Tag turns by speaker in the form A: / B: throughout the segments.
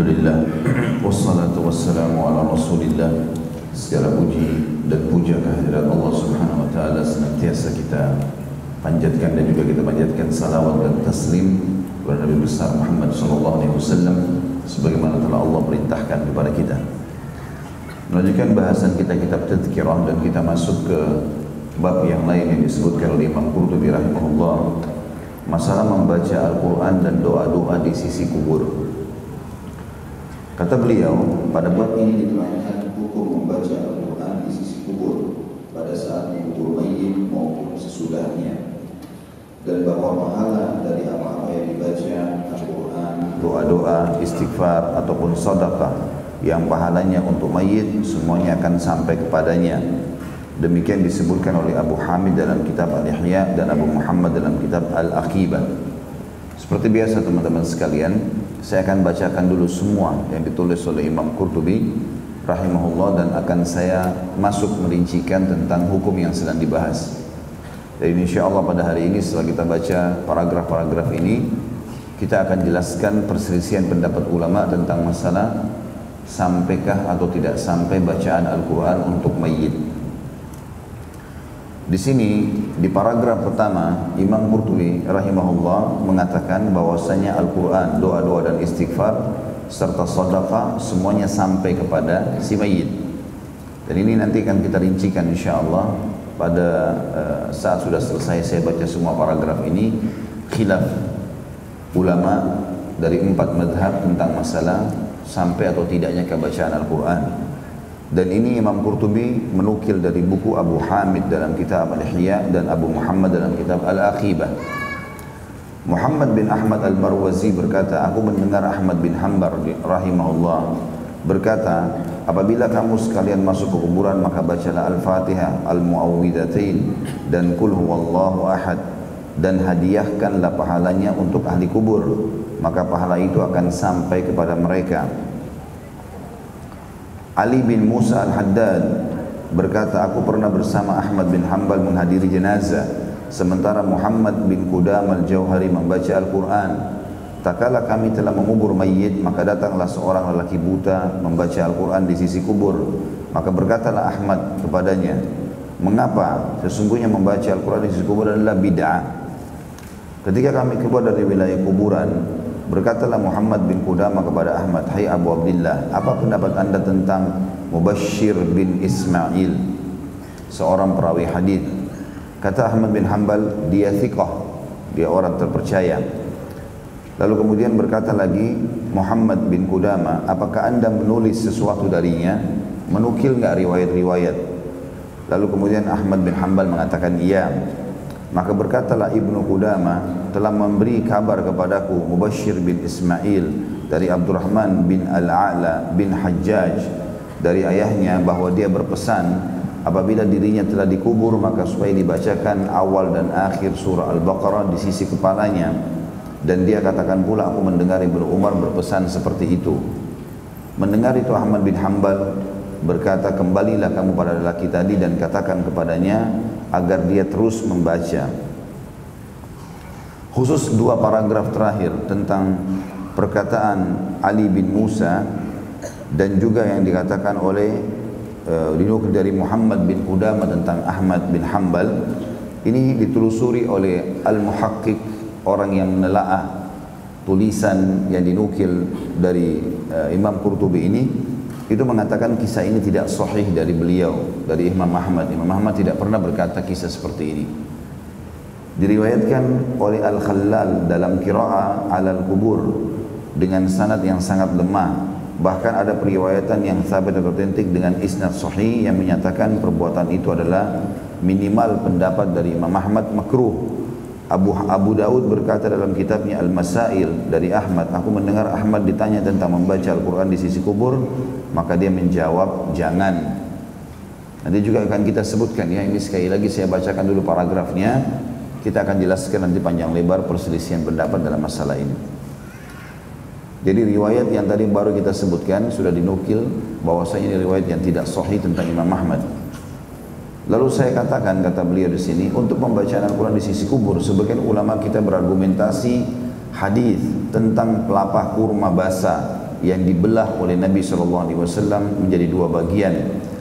A: Alhamdulillah, wassalatu wassalamu ala rasulillah. Segala puji dan puja kehadirat Allah subhanahu wa ta'ala senantiasa kita panjatkan dan juga kita panjatkan salawat dan taslim kepada Nabi besar Muhammad sallallahu alaihi wasallam sebagaimana telah Allah perintahkan kepada kita. Melanjutkan bahasan kita kitab Tadhkirah dan kita masuk ke bab yang lain yang disebutkan oleh Imam Qurtubi rahimahullah, masalah membaca Al-Quran dan doa-doa di sisi kubur. Kata beliau, pada bab ini diterangkan hukum membaca Al-Quran di sisi kubur pada saat mengubur mayit maupun sesudahnya, dan bahwa pahala dari apa-apa yang dibaca Al-Quran, doa-doa, istighfar ataupun sedekah yang pahalanya untuk mayit semuanya akan sampai kepadanya. Demikian disebutkan oleh Abu Hamid dalam kitab Al-Ihya dan Abu Muhammad dalam kitab Al-Aqibah. Seperti biasa teman-teman sekalian, saya akan bacakan dulu semua yang ditulis oleh Imam Qurtubi rahimahullah dan akan saya masuk merincikan tentang hukum yang sedang dibahas. Dan insyaAllah pada hari ini setelah kita baca paragraf-paragraf ini, kita akan jelaskan perselisihan pendapat ulama tentang masalah sampaikah atau tidak sampai bacaan Al-Quran untuk mayit. Di sini di paragraf pertama Imam Qurtubi rahimahullah mengatakan bahwasanya Al-Quran, doa-doa dan istighfar serta sedekah semuanya sampai kepada si mayit. Dan ini nanti akan kita rincikan insyaallah pada saat sudah selesai saya baca semua paragraf ini. Khilaf ulama dari 4 madhab tentang masalah sampai atau tidaknya kebacaan Al-Quran. Dan ini Imam Qurtubi menukil dari buku Abu Hamid dalam kitab Al-Ihya dan Abu Muhammad dalam kitab Al-Aqibah. Muhammad bin Ahmad Al-Marwazi berkata, aku mendengar Ahmad bin Hanbal rahimahullah berkata, apabila kamu sekalian masuk ke kuburan maka bacalah Al-Fatihah, Al-Mu'awwidhatain dan Qul huwallahu ahad, dan hadiahkanlah pahalanya untuk ahli kubur, maka pahala itu akan sampai kepada mereka. Ali bin Musa Al-Haddad berkata, aku pernah bersama Ahmad bin Hanbal menghadiri jenazah, sementara Muhammad bin Qudam Al-Jauhari membaca Al-Quran. Tak kala kami telah mengubur mayit, maka datanglah seorang lelaki buta membaca Al-Quran di sisi kubur. Maka berkatalah Ahmad kepadanya, mengapa? Sesungguhnya membaca Al-Quran di sisi kubur adalah bid'ah. Ketika kami keluar dari wilayah kuburan, berkatalah Muhammad bin Qudamah kepada Ahmad, hai Abu Abdullah, apa pendapat anda tentang Mubashir bin Ismail, seorang perawi hadis? Kata Ahmad bin Hanbal, dia thiqah, dia orang terpercaya. Lalu kemudian berkata lagi Muhammad bin Qudamah, apakah anda menulis sesuatu darinya, menukil enggak riwayat-riwayat? Lalu kemudian Ahmad bin Hanbal mengatakan iya. Maka berkatalah Ibnu Qudamah, telah memberi kabar kepadaku Mubashir bin Ismail dari Abdurrahman bin Al-A'la bin Hajjaj dari ayahnya bahwa dia berpesan apabila dirinya telah dikubur maka supaya dibacakan awal dan akhir surah Al-Baqarah di sisi kepalanya. Dan dia katakan pula, aku mendengar Ibnu Umar berpesan seperti itu. Mendengar itu Ahmad bin Hanbal berkata, kembalilah kamu pada lelaki tadi dan katakan kepadanya agar dia terus membaca. Khusus 2 paragraf terakhir tentang perkataan Ali bin Musa dan juga yang dikatakan oleh dinukil dari Muhammad bin Qudamah tentang Ahmad bin Hanbal, ini ditelusuri oleh Al-Muhaqqiq, orang yang menelaah tulisan yang dinukil dari Imam Qurtubi ini. Itu mengatakan kisah ini tidak sahih dari beliau, dari Imam Ahmad. Imam Ahmad tidak pernah berkata kisah seperti ini. Diriwayatkan oleh Al-Khallal dalam Qira'ah 'alal Qubur dengan sanad yang sangat lemah. Bahkan ada periwayatan yang sabit atau otentik dengan isnad sahih yang menyatakan perbuatan itu adalah minimal pendapat dari Imam Ahmad makruh. Abu Daud berkata dalam kitabnya Al-Masail dari Ahmad, aku mendengar Ahmad ditanya tentang membaca Al-Quran di sisi kubur, maka dia menjawab jangan. Nanti juga akan kita sebutkan ya, ini sekali lagi saya bacakan dulu paragrafnya, kita akan jelaskan nanti panjang lebar perselisihan pendapat dalam masalah ini. Jadi riwayat yang tadi baru kita sebutkan sudah dinukil bahwasanya ini riwayat yang tidak sahih tentang Imam Ahmad. Lalu saya katakan, kata beliau di sini, untuk pembacaan Al-Quran di sisi kubur, sebagian ulama kita berargumentasi hadis tentang pelapah kurma basah yang dibelah oleh Nabi SAW menjadi dua bagian.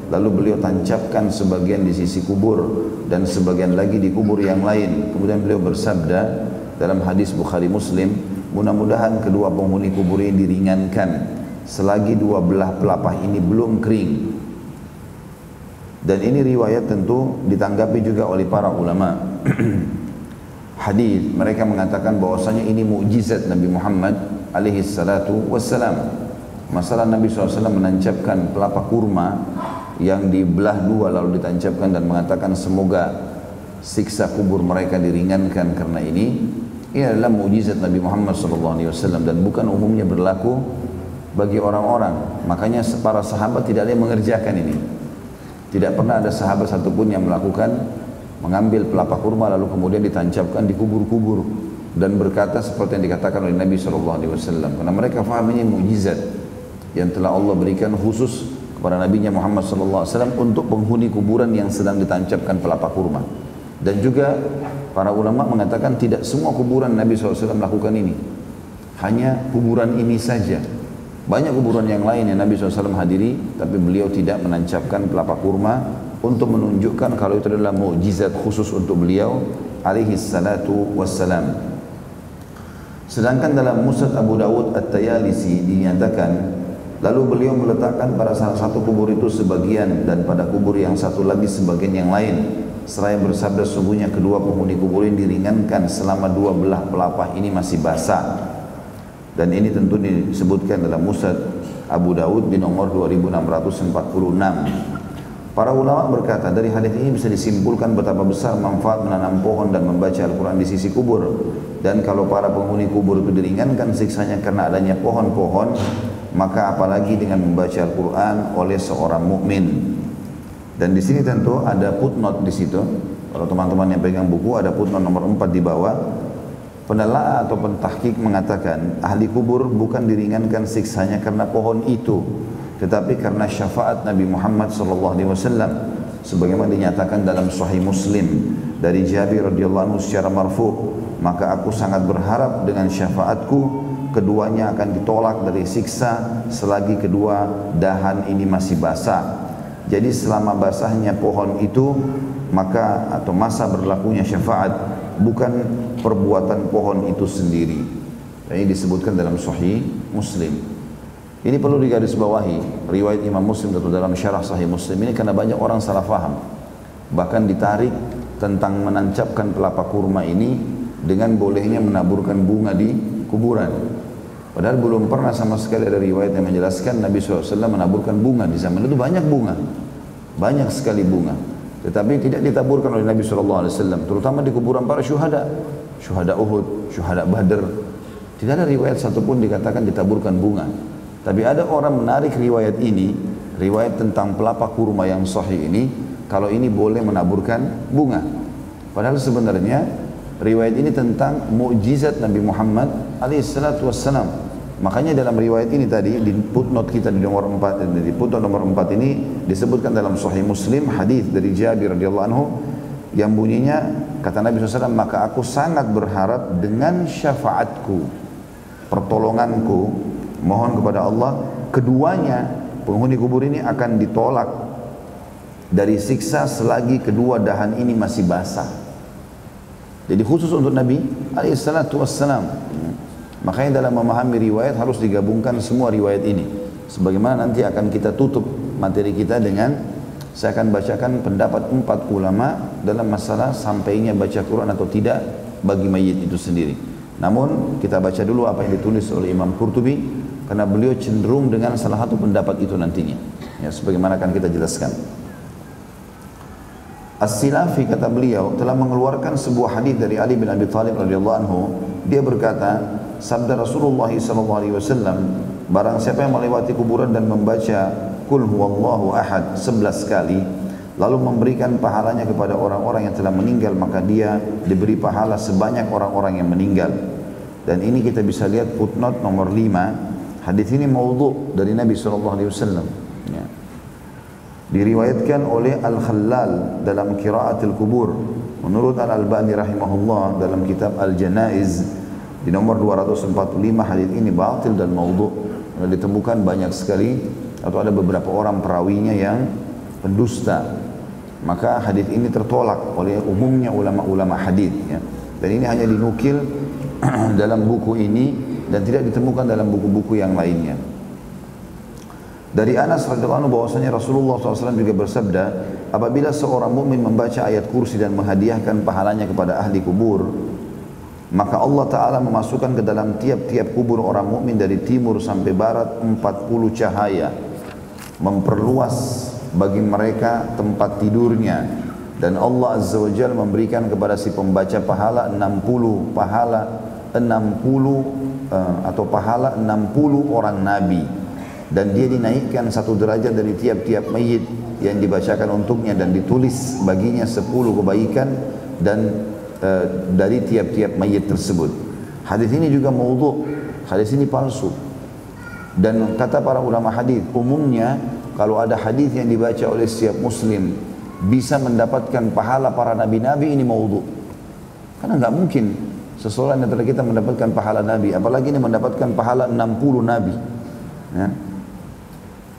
A: Lalu beliau tancapkan sebagian di sisi kubur dan sebagian lagi di kubur yang lain. Kemudian beliau bersabda dalam hadis Bukhari Muslim, mudah-mudahan kedua penghuni kubur ini diringankan selagi dua belah pelapah ini belum kering. Dan ini riwayat tentu ditanggapi juga oleh para ulama hadis. Mereka mengatakan bahwasanya ini mukjizat Nabi Muhammad alaihi salatu wassalam. Masalah Nabi SAW menancapkan pelapa kurma yang dibelah dua lalu ditancapkan dan mengatakan semoga siksa kubur mereka diringankan karena ini adalah mukjizat Nabi Muhammad SAW dan bukan umumnya berlaku bagi orang-orang. Makanya para sahabat tidak ada yang mengerjakan ini. Tidak pernah ada sahabat satupun yang melakukan mengambil pelapa kurma lalu kemudian ditancapkan di kubur-kubur dan berkata seperti yang dikatakan oleh Nabi SAW, karena mereka faham ini mukjizat yang telah Allah berikan khusus kepada Nabi Muhammad SAW untuk penghuni kuburan yang sedang ditancapkan pelapa kurma. Dan juga para ulama mengatakan tidak semua kuburan Nabi SAW melakukan ini, hanya kuburan ini saja. Banyak kuburan yang lain yang Nabi SAW hadiri tapi beliau tidak menancapkan pelapa kurma untuk menunjukkan kalau itu adalah mukjizat khusus untuk beliau alaihi salatu wassalam. Sedangkan dalam Musnad Abu Dawud At-Tayalisi dinyatakan, lalu beliau meletakkan pada salah satu kubur itu sebagian dan pada kubur yang satu lagi sebagian yang lain. Seraya bersabda, sungguhnya kedua penghuni kubur ini diringankan selama dua belah pelapah ini masih basah. Dan ini tentu disebutkan dalam Musnad Abu Dawud di nomor 2646. Para ulama berkata dari hadis ini bisa disimpulkan betapa besar manfaat menanam pohon dan membaca Al-Quran di sisi kubur. Dan kalau para penghuni kubur itu diringankan siksanya karena adanya pohon-pohon, maka apalagi dengan membaca Al-Quran oleh seorang mukmin. Dan di sini tentu ada footnote di situ. Kalau teman-teman yang pegang buku ada footnote nomor 4 di bawah. Penelaah atau pentahqiq mengatakan ahli kubur bukan diringankan siksanya karena pohon itu, tetapi karena syafaat Nabi Muhammad SAW, sebagaimana dinyatakan dalam Sahih Muslim dari Jabir radhiyallahu anhu secara marfu', maka aku sangat berharap dengan syafaatku keduanya akan ditolak dari siksa selagi kedua dahan ini masih basah. Jadi selama basahnya pohon itu maka atau masa berlakunya syafaat, bukan perbuatan pohon itu sendiri. Ini disebutkan dalam Sahih Muslim. Ini perlu digarisbawahi riwayat Imam Muslim atau dalam syarah Sahih Muslim ini karena banyak orang salah faham. Bahkan ditarik tentang menancapkan pelapa kurma ini dengan bolehnya menaburkan bunga di kuburan. Padahal belum pernah sama sekali ada riwayat yang menjelaskan Nabi SAW menaburkan bunga. Di zaman itu banyak bunga, banyak sekali bunga, tetapi tidak ditaburkan oleh Nabi SAW, terutama di kuburan para syuhada, syuhada Uhud, syuhada Badr. Tidak ada riwayat satupun dikatakan ditaburkan bunga. Tapi ada orang menarik riwayat ini, riwayat tentang pelapa kurma yang sahih ini, kalau ini boleh menaburkan bunga. Padahal sebenarnya riwayat ini tentang mukjizat Nabi Muhammad alaihissalam. Makanya dalam riwayat ini tadi di footnote kita di nomor 4, di footnote nomor 4 ini disebutkan dalam Sahih Muslim hadis dari Jabir radhiyallahu anhu yang bunyinya kata Nabi SAW, maka aku sangat berharap dengan syafaatku, pertolonganku, mohon kepada Allah keduanya penghuni kubur ini akan ditolak dari siksa selagi kedua dahan ini masih basah. Jadi khusus untuk Nabi alaihissalam. Makanya dalam memahami riwayat harus digabungkan semua riwayat ini. Sebagaimana nanti akan kita tutup materi kita dengan, saya akan bacakan pendapat 4 ulama dalam masalah sampainya baca Quran atau tidak bagi mayit itu sendiri. Namun kita baca dulu apa yang ditulis oleh Imam Qurtubi, karena beliau cenderung dengan salah satu pendapat itu nantinya. Ya, sebagaimana akan kita jelaskan. As-Silafi kata beliau telah mengeluarkan sebuah hadis dari Ali bin Abi Thalib radhiyallahu anhu. Dia berkata, sabda Rasulullah SAW, barang siapa yang melewati kuburan dan membaca Qul huwallahu ahad 11 kali, lalu memberikan pahalanya kepada orang-orang yang telah meninggal, maka dia diberi pahala sebanyak orang-orang yang meninggal. Dan ini kita bisa lihat footnote nomor 5. Hadis ini maudhu dari Nabi SAW. Ya. Diriwayatkan oleh Al-Khallal dalam Qira'atul Kubur. Menurut Al-Albani rahimahullah dalam kitab Al-Janaiz di nomor 245 hadis ini batil dan maudhu. ditemukan banyak sekali atau ada beberapa orang perawinya yang pendusta. Maka hadis ini tertolak oleh umumnya ulama-ulama hadis, ya. Dan ini hanya dinukil dalam buku ini dan tidak ditemukan dalam buku-buku yang lainnya. Dari Anas radhiyallahu anhu bahwasanya Rasulullah SAW juga bersabda, apabila seorang mukmin membaca ayat kursi dan menghadiahkan pahalanya kepada ahli kubur, maka Allah Ta'ala memasukkan ke dalam tiap-tiap kubur orang mukmin dari timur sampai barat 40 cahaya, memperluas bagi mereka tempat tidurnya, dan Allah Azza wa Jalla memberikan kepada si pembaca pahala 60 orang nabi, dan dia dinaikkan 1 derajat dari tiap-tiap mayit yang dibacakan untuknya, dan ditulis baginya 10 kebaikan dan dari tiap-tiap mayit tersebut. Hadis ini juga maudhu', hadis ini palsu. Dan kata para ulama hadis, umumnya kalau ada hadis yang dibaca oleh setiap muslim bisa mendapatkan pahala para nabi-nabi, ini maudhu'. Karena nggak mungkin seseorang antara kita mendapatkan pahala nabi, apalagi ini mendapatkan pahala 60 nabi, ya.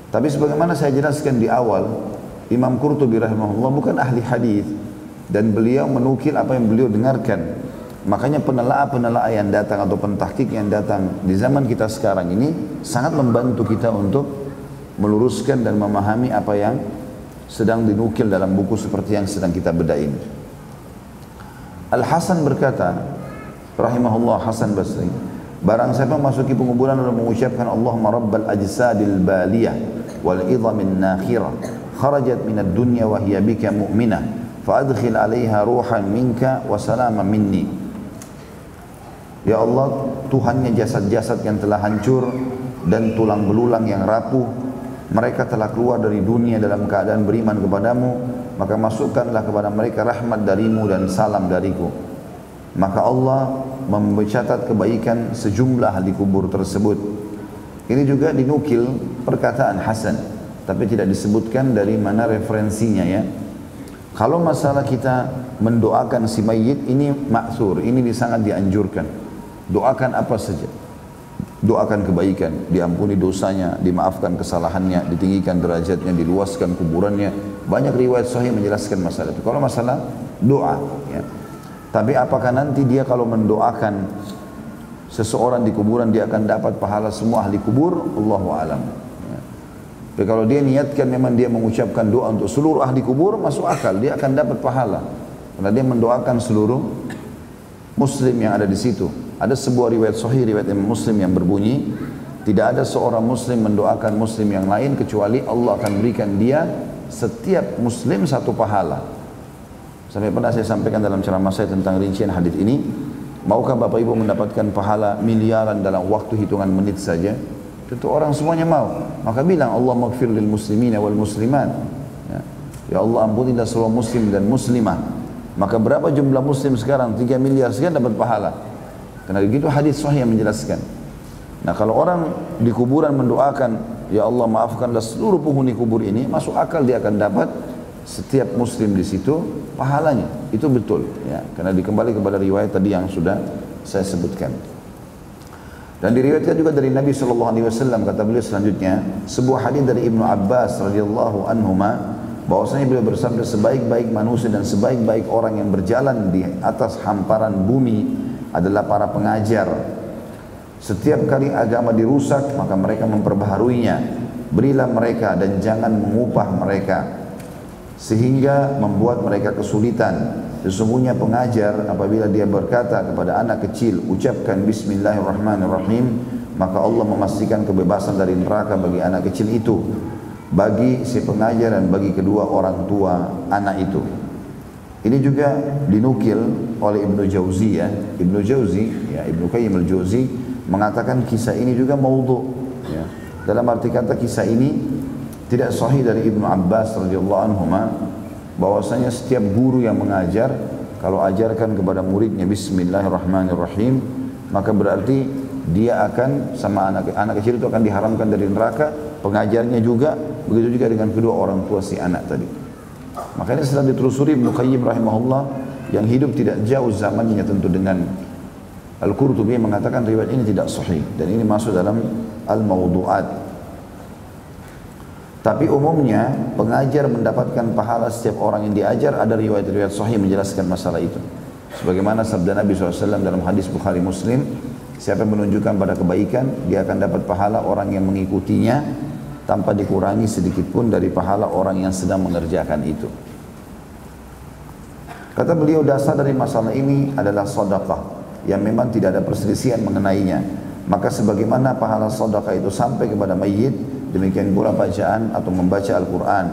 A: Tapi sebagaimana saya jelaskan di awal, Imam Qurtubi rahimahullah bukan ahli hadis dan beliau menukil apa yang beliau dengarkan. Makanya penelaah yang datang atau pentahqiq yang datang di zaman kita sekarang ini sangat membantu kita untuk meluruskan dan memahami apa yang sedang dinukil dalam buku seperti yang sedang kita bedah ini. Al-Hasan berkata, rahimahullah, Hasan Basri, barang siapa masuki penguburan lalu mengucapkan Allahumma rabbal ajsadil baliyah wal idhamin nakhirah kharajat minad dunya wa hiya bika mu'minah fa'adkhil 'alaiha ruhan minka wa salaman minni. Ya Allah, Tuhannya jasad-jasad yang telah hancur dan tulang belulang yang rapuh, mereka telah keluar dari dunia dalam keadaan beriman kepadamu, maka masukkanlah kepada mereka rahmat darimu dan salam dariku. Maka Allah mencatat kebaikan sejumlah ahli kubur tersebut. Ini juga dinukil perkataan Hasan, tapi tidak disebutkan dari mana referensinya, ya. Kalau masalah kita mendoakan si mayit ini maksur, ini sangat dianjurkan. Doakan apa saja. Doakan kebaikan, diampuni dosanya, dimaafkan kesalahannya, ditinggikan derajatnya, diluaskan kuburannya. Banyak riwayat sahih menjelaskan masalah itu. Kalau masalah doa, ya. Tapi apakah nanti dia kalau mendoakan seseorang di kuburan dia akan dapat pahala semua ahli kubur? Allahu a'lam. Ya. Tapi kalau dia niatkan memang dia mengucapkan doa untuk seluruh ahli kubur, masuk akal, dia akan dapat pahala. Karena dia mendoakan seluruh muslim yang ada di situ. Ada sebuah riwayat sahih, riwayat Imam Muslim yang berbunyi, tidak ada seorang muslim mendoakan muslim yang lain kecuali Allah akan berikan dia setiap muslim 1 pahala. Sampai pernah saya sampaikan dalam ceramah saya tentang rincian hadis ini, maukah Bapak Ibu mendapatkan pahala miliaran dalam waktu hitungan menit saja? Tentu orang semuanya mau. Maka bilang Allah maghfir lil muslimina wal muslimat. Ya Allah, ampunilah seluruh muslim dan muslimah. Maka berapa jumlah muslim sekarang? 3 miliar sekian dapat pahala. Karena begitu hadis sahih yang menjelaskan. Nah, kalau orang di kuburan mendoakan, ya Allah maafkanlah seluruh penghuni kubur ini, masuk akal dia akan dapat setiap muslim di situ pahalanya. Itu betul, ya. Karena dikembali kepada riwayat tadi yang sudah saya sebutkan. Dan diriwayatkan juga dari Nabi SAW, kata beliau selanjutnya, sebuah hadis dari Ibnu Abbas radhiyallahu anhuma, bahwasanya beliau bersabda, sebaik-baik manusia dan sebaik-baik orang yang berjalan di atas hamparan bumi adalah para pengajar. Setiap kali agama dirusak, maka mereka memperbaharuinya. Berilah mereka dan jangan mengupah mereka sehingga membuat mereka kesulitan. Sesungguhnya pengajar apabila dia berkata kepada anak kecil, ucapkan bismillahirrahmanirrahim, maka Allah memastikan kebebasan dari neraka bagi anak kecil itu, bagi si pengajar dan bagi kedua orang tua anak itu. Ini juga dinukil oleh Ibnu Jauzi, ya. Ibnu Jauzi, ya, Ibnu Qayyim al-Jauzi mengatakan kisah ini juga maudhu', ya. Dalam arti kata kisah ini tidak sahih dari Ibnu Abbas radhiyallahu anhuma, bahwasanya setiap guru yang mengajar kalau ajarkan kepada muridnya bismillahirrahmanirrahim, maka berarti dia akan sama anak kecil itu akan diharamkan dari neraka, pengajarnya juga, begitu juga dengan kedua orang tua si anak tadi. Makanya setelah ditelusuri Ibnu Qayyim rahimahullah yang hidup tidak jauh zamannya tentu dengan Al-Qurtubi mengatakan riwayat ini tidak sahih dan ini masuk dalam al-mawdu'at. Tapi umumnya pengajar mendapatkan pahala setiap orang yang diajar, ada riwayat-riwayat sahih menjelaskan masalah itu. Sebagaimana sabda Nabi SAW dalam hadis Bukhari Muslim, siapa yang menunjukkan pada kebaikan, dia akan dapat pahala orang yang mengikutinya tanpa dikurangi sedikit pun dari pahala orang yang sedang mengerjakan itu. Kata beliau, dasar dari masalah ini adalah sedekah yang memang tidak ada perselisihan mengenainya. Maka sebagaimana pahala sedekah itu sampai kepada mayit, demikian pula bacaan atau membaca Al-Quran,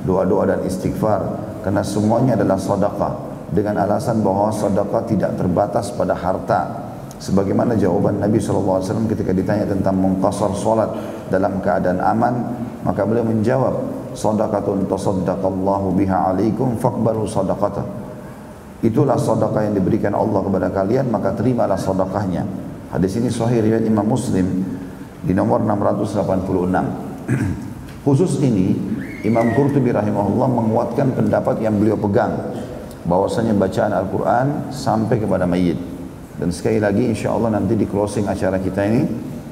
A: doa-doa dan istighfar, karena semuanya adalah sedekah, dengan alasan bahwa sedekah tidak terbatas pada harta. Sebagaimana jawaban Nabi SAW ketika ditanya tentang mengqasar solat dalam keadaan aman, maka beliau menjawab, sedekatun tasaddaqallahu biha alaikum faqbalu sedekatah. Itulah sedekah yang diberikan Allah kepada kalian, maka terimalah sedekahnya. Hadis ini sahih riwayat Imam Muslim di nomor 686. Khusus ini Imam Qurtubi rahimahullah menguatkan pendapat yang beliau pegang, bahwasanya bacaan Al-Quran sampai kepada mayit. Dan sekali lagi insya Allah nanti di closing acara kita ini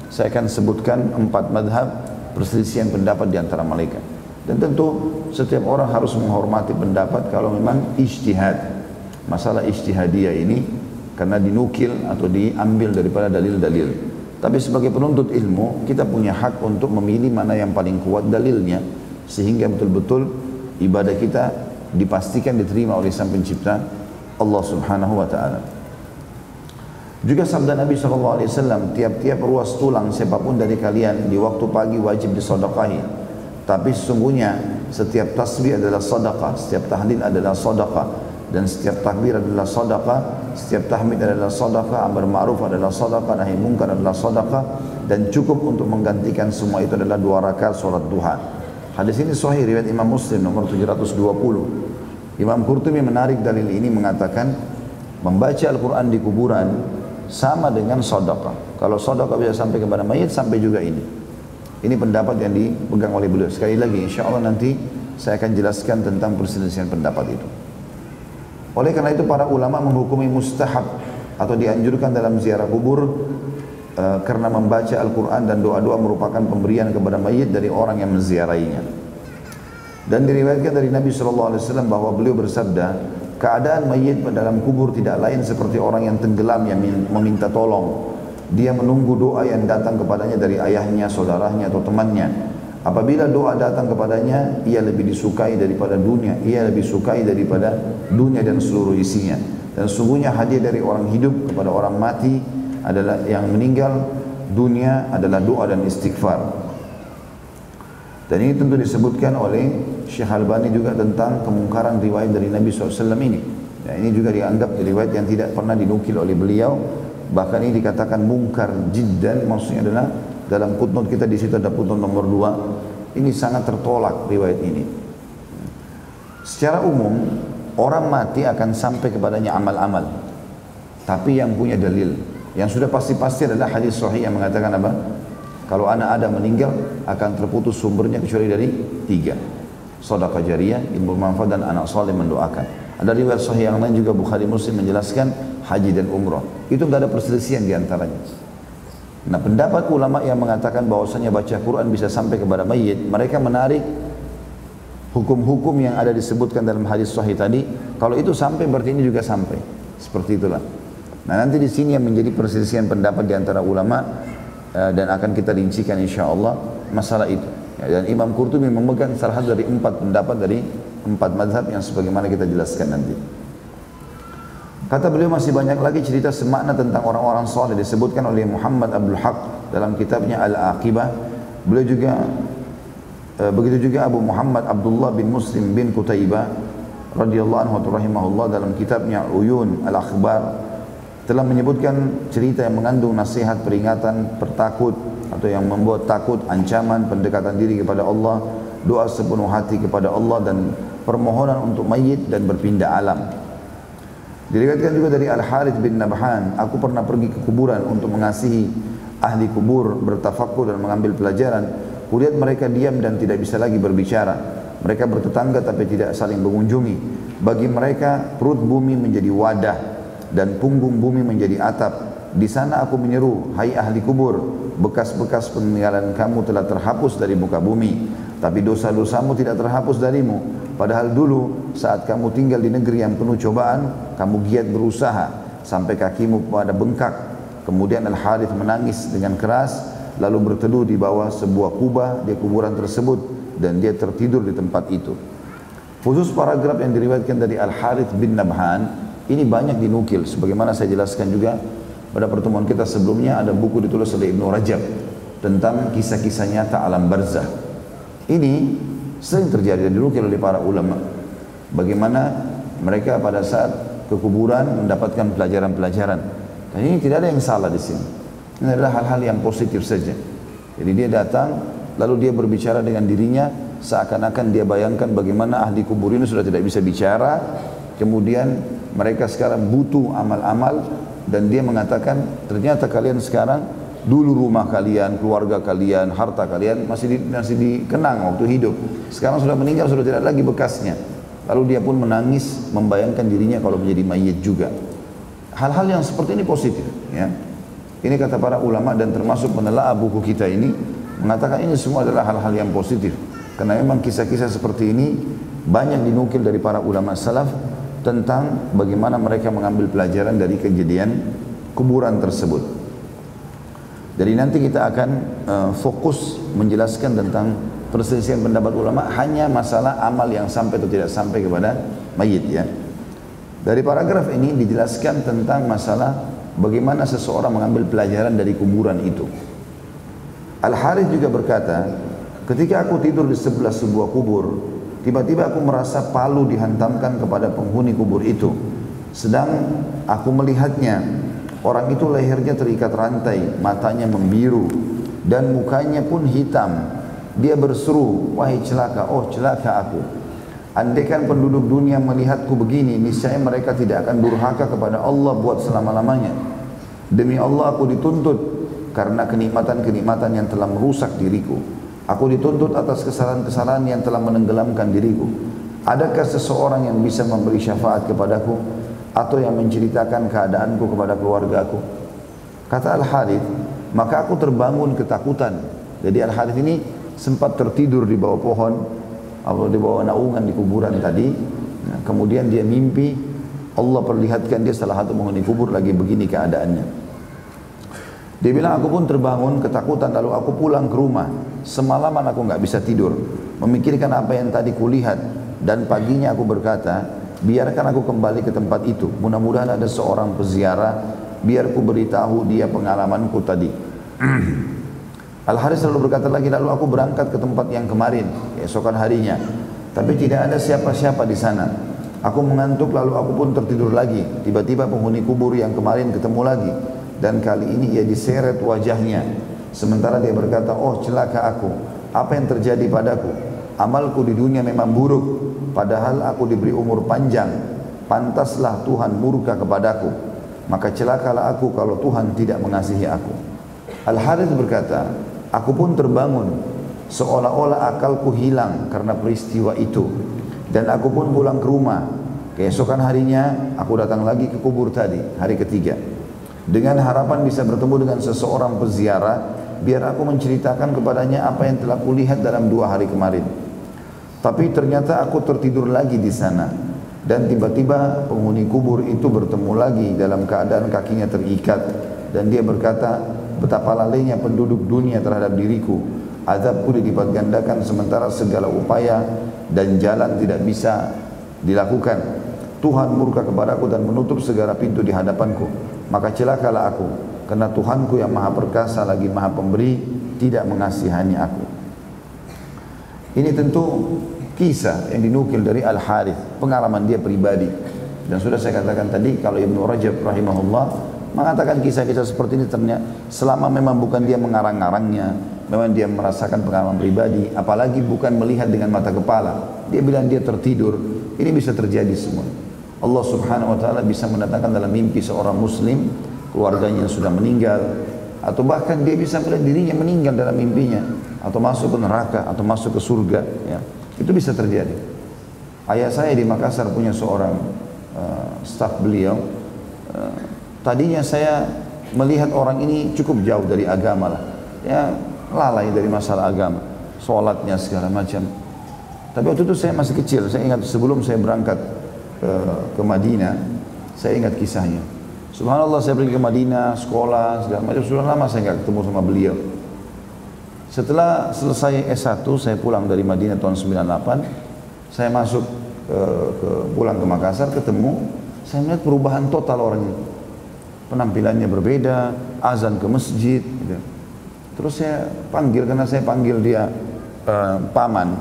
A: saya akan sebutkan 4 madhab perselisihan pendapat di antara mereka. Dan tentu setiap orang harus menghormati pendapat kalau memang ijtihad. Masalah ijtihadiyah ini karena dinukil atau diambil daripada dalil-dalil. Tapi sebagai penuntut ilmu, kita punya hak untuk memilih mana yang paling kuat dalilnya, sehingga betul-betul ibadah kita dipastikan diterima oleh Sang Pencipta Allah Subhanahu wa taala. Juga sabda Nabi SAW, tiap-tiap ruas tulang siapapun dari kalian di waktu pagi wajib disedekahi. Tapi sesungguhnya setiap tasbih adalah sedekah, setiap tahlil adalah sedekah, dan setiap takbir adalah sedekah, setiap tahmid adalah sedekah, amar ma'ruf adalah sedekah, nahi munkar adalah sedekah, dan cukup untuk menggantikan semua itu adalah 2 rakaat salat duha. Hadis ini sahih riwayat Imam Muslim nomor 720. Imam Qurtubi menarik dalil ini mengatakan membaca Al-Quran di kuburan sama dengan sedekah. Kalau sedekah bisa sampai kepada mayit, sampai juga ini. Ini pendapat yang dipegang oleh beliau. Sekali lagi insya Allah nanti saya akan jelaskan tentang perselisihan pendapat itu. Oleh karena itu para ulama menghukumi mustahab atau dianjurkan dalam ziarah kubur karena membaca Al-Quran dan doa-doa merupakan pemberian kepada mayit dari orang yang menziarahinya. Dan diriwayatkan dari Nabi SAW bahwa beliau bersabda, keadaan mayit dalam kubur tidak lain seperti orang yang tenggelam yang meminta tolong. Dia menunggu doa yang datang kepadanya dari ayahnya, saudaranya atau temannya. Apabila doa datang kepadanya, ia lebih disukai daripada dunia, ia lebih sukai daripada dunia dan seluruh isinya. Dan sungguhnya hadiah dari orang hidup kepada orang mati adalah yang meninggal dunia adalah doa dan istighfar. Dan ini tentu disebutkan oleh Syekh Albani juga tentang kemungkaran riwayat dari Nabi SAW ini. Ya, ini juga dianggap riwayat yang tidak pernah dinukil oleh beliau. Bahkan ini dikatakan mungkar jiddan, maksudnya adalah dalam footnote kita di situ ada footnote nomor 2. Ini sangat tertolak riwayat ini. Secara umum orang mati akan sampai kepadanya amal-amal. Tapi yang punya dalil, yang sudah pasti-pasti adalah hadis sahih yang mengatakan apa? Kalau anak Adam meninggal akan terputus sumbernya kecuali dari 3. Sedekah jariyah, ilmu manfaat dan anak saleh mendoakan. Ada riwayat sahih yang lain juga Bukhari Muslim menjelaskan haji dan umrah. Itu enggak ada perselisihan di antaranya. Nah, pendapat ulama yang mengatakan bahwasanya baca Quran bisa sampai kepada mayit, mereka menarik hukum-hukum yang ada disebutkan dalam hadis sahih tadi. Kalau itu sampai berarti ini juga sampai. Seperti itulah. Nah, nanti di sini yang menjadi perselisihan pendapat di antara ulama dan akan kita rincikan insyaallah masalah itu. Ya, dan Imam Qurtubi memegang salah satu dari 4 pendapat dari 4 mazhab yang sebagaimana kita jelaskan nanti. Kata beliau masih banyak lagi cerita semakna tentang orang-orang saleh disebutkan oleh Muhammad Abdul Haq dalam kitabnya Al-Aqibah. Beliau juga begitu juga Abu Muhammad Abdullah bin Muslim bin Qutaibah radhiyallahu anhu rahimahullah dalam kitabnya Uyun Al-Akhbar telah menyebutkan cerita yang mengandung nasihat, peringatan, pertakut atau yang membuat takut, ancaman, pendekatan diri kepada Allah, doa sepenuh hati kepada Allah dan permohonan untuk mayit dan berpindah alam. Diriwayatkan juga dari Al-Harith bin Nabhan, aku pernah pergi ke kuburan untuk mengasihi ahli kubur, bertafakkur dan mengambil pelajaran. Kulihat mereka diam dan tidak bisa lagi berbicara. Mereka bertetangga tapi tidak saling mengunjungi. Bagi mereka perut bumi menjadi wadah dan punggung bumi menjadi atap Di sana aku menyeru, hai ahli kubur, bekas-bekas peninggalan kamu telah terhapus dari muka bumi, tapi dosa-dosamu tidak terhapus darimu. Padahal dulu saat kamu tinggal di negeri yang penuh cobaan, kamu giat berusaha sampai kakimu pada bengkak. Kemudian Al-Harith menangis dengan keras, lalu berteduh di bawah sebuah kubah di kuburan tersebut, dan dia tertidur di tempat itu. Khusus paragraf yang diriwayatkan dari Al-Harith bin Nabhan, ini banyak dinukil, sebagaimana saya jelaskan juga pada pertemuan kita sebelumnya. Ada buku ditulis oleh Ibnu Rajab tentang kisah-kisah nyata alam barzah. Ini sering terjadi dan dinukil oleh para ulama. Bagaimana mereka pada saat ke kuburan mendapatkan pelajaran-pelajaran. Dan ini tidak ada yang salah di sini. Ini adalah hal-hal yang positif saja. Jadi dia datang, lalu dia berbicara dengan dirinya, seakan-akan dia bayangkan bagaimana ahli kubur ini sudah tidak bisa bicara. Kemudian mereka sekarang butuh amal-amal, dan dia mengatakan, ternyata kalian sekarang, dulu rumah kalian, keluarga kalian, harta kalian masih dikenang waktu hidup. Sekarang sudah meninggal, sudah tidak lagi bekasnya. Lalu dia pun menangis, membayangkan dirinya kalau menjadi mayit juga. Hal-hal yang seperti ini positif, ya. Ini kata para ulama, dan termasuk penelaah buku kita ini mengatakan ini semua adalah hal-hal yang positif. Karena memang kisah-kisah seperti ini banyak dinukil dari para ulama salaf tentang bagaimana mereka mengambil pelajaran dari kejadian kuburan tersebut. Jadi nanti kita akan fokus menjelaskan tentang perselisihan pendapat ulama hanya masalah amal yang sampai atau tidak sampai kepada mayit, ya. Dari paragraf ini dijelaskan tentang masalah bagaimana seseorang mengambil pelajaran dari kuburan itu. Al-Harith juga berkata, ketika aku tidur di sebelah sebuah kubur, tiba-tiba aku merasa palu dihantamkan kepada penghuni kubur itu. Sedang aku melihatnya, orang itu lehernya terikat rantai, matanya membiru, dan mukanya pun hitam. Dia berseru, wahai celaka, oh celaka aku. Andaikan penduduk dunia melihatku begini, niscaya mereka tidak akan durhaka kepada Allah buat selama-lamanya. Demi Allah aku dituntut karena kenikmatan-kenikmatan yang telah merusak diriku. Aku dituntut atas kesalahan-kesalahan yang telah menenggelamkan diriku. Adakah seseorang yang bisa memberi syafaat kepadaku atau yang menceritakan keadaanku kepada keluargaku? Kata Al-Harith, maka aku terbangun ketakutan. Jadi Al-Harith ini sempat tertidur di bawah pohon atau di bawah naungan di kuburan tadi. Nah, kemudian dia mimpi Allah perlihatkan dia salah satu penghuni kubur lagi begini keadaannya. Dia bilang, aku pun terbangun ketakutan, lalu aku pulang ke rumah. Semalaman aku nggak bisa tidur, memikirkan apa yang tadi kulihat. Dan paginya aku berkata, biarkan aku kembali ke tempat itu. Mudah-mudahan ada seorang peziarah, biar ku beritahu dia pengalamanku tadi. Al-Harith selalu berkata lagi, lalu aku berangkat ke tempat yang kemarin, keesokan harinya. Tapi tidak ada siapa-siapa di sana. Aku mengantuk, lalu aku pun tertidur lagi. Tiba-tiba penghuni kubur yang kemarin ketemu lagi. Dan kali ini ia diseret wajahnya. Sementara dia berkata, oh celaka aku, apa yang terjadi padaku? Amalku di dunia memang buruk, padahal aku diberi umur panjang. Pantaslah Tuhan murka kepadaku. Maka celakalah aku kalau Tuhan tidak mengasihi aku. Al-Harith berkata, aku pun terbangun, seolah-olah akalku hilang karena peristiwa itu. Dan aku pun pulang ke rumah. Keesokan harinya, aku datang lagi ke kubur tadi, hari ketiga. Dengan harapan bisa bertemu dengan seseorang peziarah, biar aku menceritakan kepadanya apa yang telah kulihat dalam 2 hari kemarin. Tapi ternyata aku tertidur lagi di sana. Dan tiba-tiba penghuni kubur itu bertemu lagi dalam keadaan kakinya terikat. Dan dia berkata, betapa lalainya penduduk dunia terhadap diriku. Azabku dilipat gandakan sementara segala upaya dan jalan tidak bisa dilakukan. Tuhan murka kepadaku dan menutup segala pintu di hadapanku. Maka celakalah aku, karena Tuhanku yang maha perkasa lagi maha pemberi tidak mengasihani aku. Ini tentu kisah yang dinukil dari Al-Harith, pengalaman dia pribadi. Dan sudah saya katakan tadi, kalau Ibnu Rajab rahimahullah mengatakan kisah-kisah seperti ini ternyata selama memang bukan dia mengarang-arangnya, memang dia merasakan pengalaman pribadi, apalagi bukan melihat dengan mata kepala. Dia bilang dia tertidur, ini bisa terjadi semua. Allah subhanahu wa ta'ala bisa mendatangkan dalam mimpi seorang muslim, keluarganya yang sudah meninggal, atau bahkan dia bisa melihat dirinya meninggal dalam mimpinya, atau masuk ke neraka, atau masuk ke surga, ya. Itu bisa terjadi. Ayah saya di Makassar punya seorang staf beliau, tadinya saya melihat orang ini cukup jauh dari agama lah, ya lalai dari masalah agama, sholatnya segala macam. Tapi waktu itu saya masih kecil, saya ingat sebelum saya berangkat ke Madinah, saya ingat kisahnya. Subhanallah, saya pergi ke Madinah, sekolah, segala macam, sudah lama saya nggak ketemu sama beliau. Setelah selesai S1, saya pulang dari Madinah tahun 98, saya masuk pulang ke Makassar, ketemu, saya melihat perubahan total orangnya. Penampilannya berbeda, azan ke masjid, gitu. Terus saya panggil, karena saya panggil dia paman,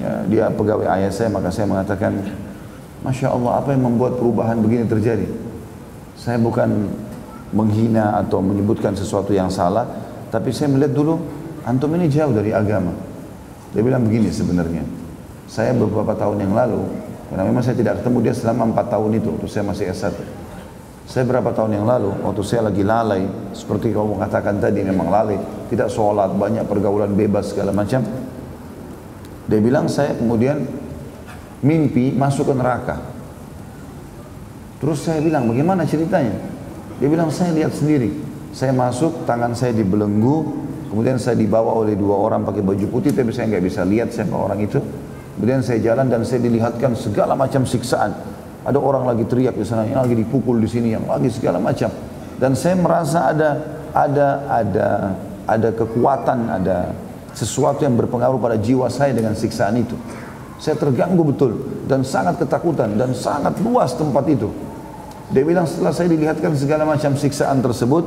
A: ya, dia pegawai ayah saya, maka saya mengatakan, Masya Allah, apa yang membuat perubahan begini terjadi? Saya bukan menghina atau menyebutkan sesuatu yang salah, tapi saya melihat dulu, antum ini jauh dari agama. Dia bilang begini sebenarnya, saya beberapa tahun yang lalu, karena memang saya tidak ketemu dia selama 4 tahun itu, waktu saya masih S1. Saya berapa tahun yang lalu, waktu saya lagi lalai, seperti kamu katakan tadi, memang lalai, tidak sholat, banyak pergaulan bebas segala macam. Dia bilang saya kemudian mimpi masuk ke neraka. Terus saya bilang, bagaimana ceritanya? Dia bilang, saya lihat sendiri. Saya masuk, tangan saya dibelenggu, kemudian saya dibawa oleh 2 orang pakai baju putih, tapi saya nggak bisa lihat siapa orang itu. Kemudian saya jalan dan saya dilihatkan segala macam siksaan. Ada orang lagi teriak di sana, yang lagi dipukul di sini, yang lagi segala macam. Dan saya merasa ada kekuatan, ada sesuatu yang berpengaruh pada jiwa saya dengan siksaan itu. Saya terganggu betul dan sangat ketakutan dan sangat luas tempat itu. Dia bilang setelah saya dilihatkan segala macam siksaan tersebut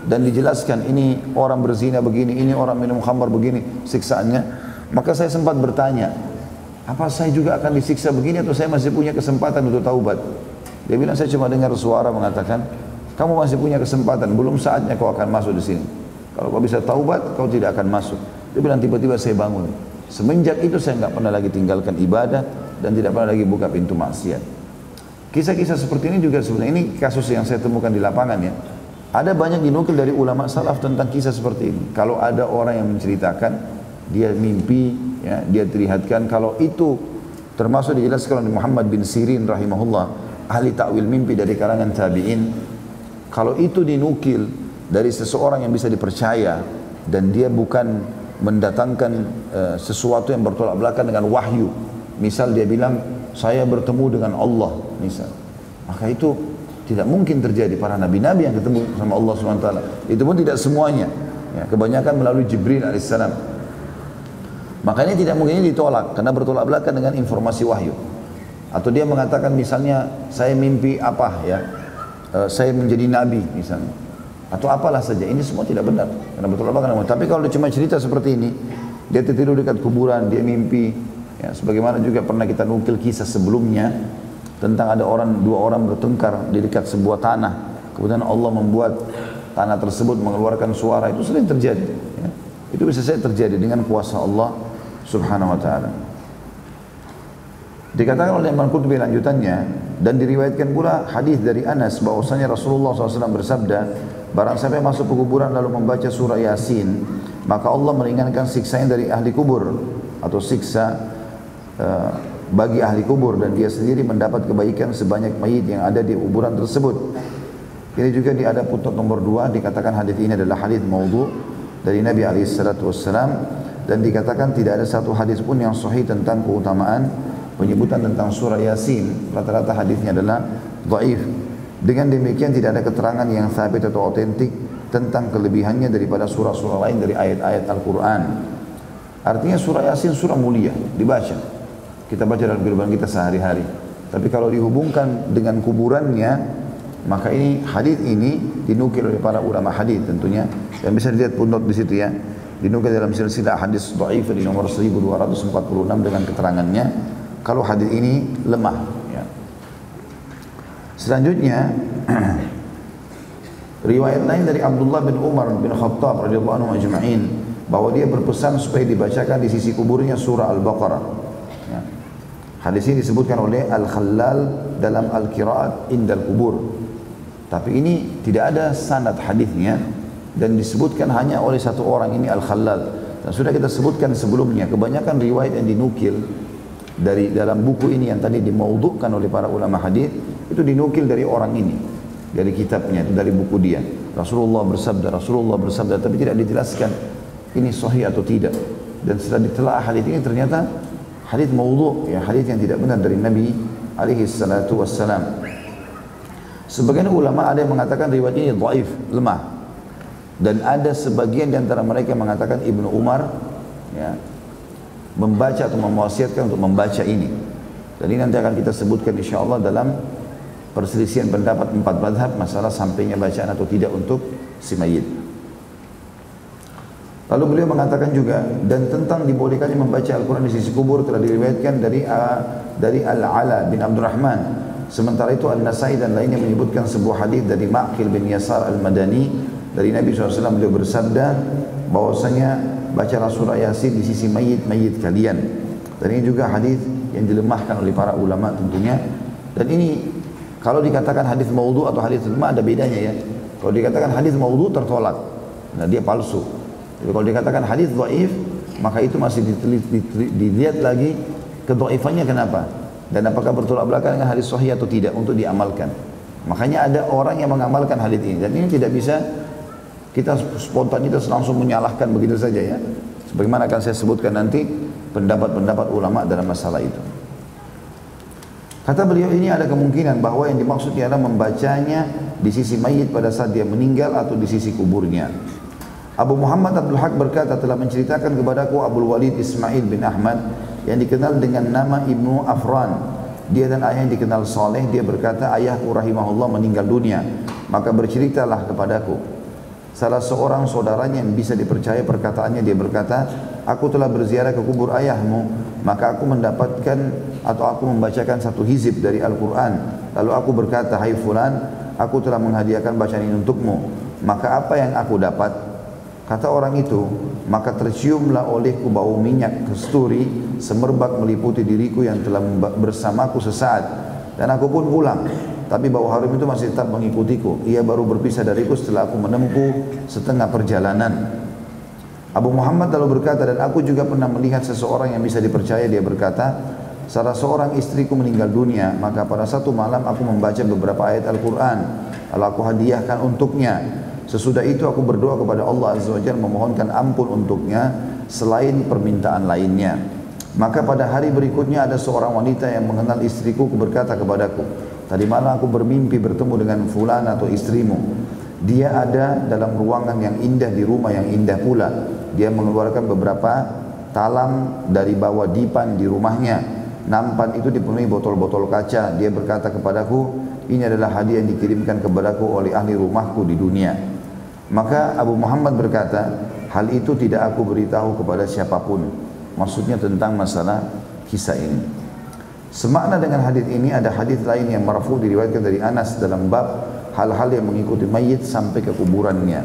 A: dan dijelaskan ini orang berzina begini, ini orang minum khamar begini siksaannya, maka saya sempat bertanya, apa saya juga akan disiksa begini atau saya masih punya kesempatan untuk taubat? Dia bilang, saya cuma dengar suara mengatakan, kamu masih punya kesempatan, belum saatnya kau akan masuk di sini. Kalau kau bisa taubat, kau tidak akan masuk. Dia bilang, tiba-tiba saya bangun. Semenjak itu saya nggak pernah lagi tinggalkan ibadah dan tidak pernah lagi buka pintu maksiat. Kisah-kisah seperti ini juga sebenarnya ini kasus yang saya temukan di lapangan ya. Ada banyak dinukil dari ulama salaf tentang kisah seperti ini. Kalau ada orang yang menceritakan dia mimpi, ya, dia terlihatkan, kalau itu termasuk dijelaskan oleh Muhammad bin Sirin rahimahullah, ahli takwil mimpi dari kalangan tabi'in. Kalau itu dinukil dari seseorang yang bisa dipercaya dan dia bukan mendatangkan sesuatu yang bertolak belakang dengan wahyu. Misal dia bilang, saya bertemu dengan Allah, misal. Maka itu tidak mungkin terjadi. Para nabi-nabi yang ketemu sama Allah SWT, itu pun tidak semuanya. Ya, kebanyakan melalui Jibril alaihissalam. Makanya tidak mungkin ini ditolak, karena bertolak belakang dengan informasi wahyu. Atau dia mengatakan misalnya, saya mimpi apa ya, saya menjadi nabi misalnya. Atau apalah saja, ini semua tidak benar karena bertolak belakang. Tapi kalau dia cuma cerita seperti ini, dia tidur dekat kuburan, dia mimpi, ya, sebagaimana juga pernah kita nukil kisah sebelumnya tentang ada 2 orang bertengkar di dekat sebuah tanah, kemudian Allah membuat tanah tersebut mengeluarkan suara, itu sering terjadi ya. Itu bisa saja terjadi dengan kuasa Allah subhanahu wa ta'ala. Dikatakan oleh Imam Qurtubi lanjutannya, dan diriwayatkan pula hadis dari Anas bahwasanya Rasulullah SAW bersabda, barang siapa yang masuk ke kuburan lalu membaca surah Yasin, maka Allah meringankan siksanya dari ahli kubur, atau siksa bagi ahli kubur, dan dia sendiri mendapat kebaikan sebanyak mayit yang ada di kuburan tersebut. Ini juga ada putnot nomor 2, dikatakan hadis ini adalah hadis maudhu dari Nabi SAW, dan dikatakan tidak ada satu hadis pun yang sahih tentang keutamaan penyebutan tentang surah Yasin. Rata-rata hadisnya adalah dhaif. Dengan demikian tidak ada keterangan yang sabit atau otentik tentang kelebihannya daripada surah-surah lain dari ayat-ayat Al-Quran. Artinya surah Yasin surah mulia, dibaca. Kita baca dalam kehidupan kita sehari-hari. Tapi kalau dihubungkan dengan kuburannya, maka ini hadis ini dinukil oleh para ulama hadis tentunya. Dan bisa dilihat pundot di situ ya. Dinukil dalam silsilah hadis dhaif di nomor 1246 dengan keterangannya. Kalau hadis ini lemah. Ya. Selanjutnya riwayat lain dari Abdullah bin Umar bin Khattab radhiyallahu anhu ajma'in, bahwa dia berpesan supaya dibacakan di sisi kuburnya surah Al-Baqarah. Ya. Hadis ini disebutkan oleh Al-Khallal dalam Al-Qiraat Indal Kubur. Tapi ini tidak ada sanad hadisnya dan disebutkan hanya oleh satu orang ini Al-Khallal. Dan sudah kita sebutkan sebelumnya, kebanyakan riwayat yang dinukil dari dalam buku ini yang tadi dimaudhukan oleh para ulama hadis itu dinukil dari orang ini, dari kitabnya, itu dari buku dia. Rasulullah bersabda, tapi tidak dijelaskan ini sahih atau tidak. Dan setelah ditelaah hadis ini ternyata hadis maudhu', ya, hadis yang tidak benar dari Nabi alaihi salatu wassalam. Sebagian ulama ada yang mengatakan riwayat ini dhaif, lemah. Dan ada sebagian di antara mereka yang mengatakan Ibnu Umar, ya, membaca atau mewasiatkan untuk membaca ini. Dan ini nanti akan kita sebutkan insyaallah dalam perselisihan pendapat 4 mazhab masalah sampainya bacaan atau tidak untuk si mayit. Lalu beliau mengatakan juga, dan tentang dibolehkannya membaca Al-Quran di sisi kubur telah diriwayatkan dari Al-Ala bin Abdurrahman. Sementara itu An-Nasai dan lainnya menyebutkan sebuah hadis dari Ma'qil bin Yasar Al-Madani dari Nabi SAW. Beliau bersabda bahwasanya bacalah surah Yasin di sisi mayit kalian. Dan ini juga hadis yang dilemahkan oleh para ulama tentunya. Dan ini kalau dikatakan hadis maudhu atau hadis lemah ada bedanya, ya. Kalau dikatakan hadis maudhu tertolak, nah dia palsu. Jadi kalau dikatakan hadis dhaif, maka itu masih dilihat lagi kedhaifannya kenapa, dan apakah bertolak belakang dengan hadis sahih atau tidak untuk diamalkan. Makanya ada orang yang mengamalkan hadis ini, dan ini tidak bisa kita spontanitas langsung menyalahkan begitu saja, ya. Sebagaimana akan saya sebutkan nanti pendapat-pendapat ulama dalam masalah itu. Kata beliau, ini ada kemungkinan bahwa yang dimaksud ialah membacanya di sisi mayit pada saat dia meninggal atau di sisi kuburnya. Abu Muhammad Abdul Haq berkata, telah menceritakan kepadaku Abdul Walid Ismail bin Ahmad yang dikenal dengan nama Ibnu Afran. Dia dan ayah yang dikenal soleh. Dia berkata, ayahku rahimahullah meninggal dunia, maka berceritalah kepadaku salah seorang saudaranya yang bisa dipercaya perkataannya. Dia berkata, aku telah berziarah ke kubur ayahmu, maka aku mendapatkan atau aku membacakan satu hizib dari Al-Quran. Lalu aku berkata, hai fulan, aku telah menghadiahkan bacaan ini untukmu, maka apa yang aku dapat? Kata orang itu, maka terciumlah olehku bau minyak kasturi semerbak meliputi diriku yang telah bersamaku sesaat, dan aku pun pulang, tapi bau harum itu masih tetap mengikutiku. Ia baru berpisah dariku setelah aku menempuh setengah perjalanan. Abu Muhammad lalu berkata, dan aku juga pernah melihat seseorang yang bisa dipercaya. Dia berkata, salah seorang istriku meninggal dunia, maka pada satu malam aku membaca beberapa ayat Al-Quran, lalu aku hadiahkan untuknya. Sesudah itu aku berdoa kepada Allah Azza wa Jalla memohonkan ampun untuknya selain permintaan lainnya. Maka pada hari berikutnya ada seorang wanita yang mengenal istriku berkata kepadaku, tadi malam aku bermimpi bertemu dengan fulan atau istrimu. Dia ada dalam ruangan yang indah di rumah yang indah pula. Dia mengeluarkan beberapa talam dari bawah dipan di rumahnya. Nampan itu dipenuhi botol-botol kaca. Dia berkata kepadaku, ini adalah hadiah yang dikirimkan kepadaku oleh ahli rumahku di dunia. Maka Abu Muhammad berkata, hal itu tidak aku beritahu kepada siapapun. Maksudnya tentang masalah kisah ini. Semakna dengan hadis ini ada hadis lain yang marfu diriwayatkan dari Anas dalam bab hal-hal yang mengikuti mayit sampai ke kuburannya,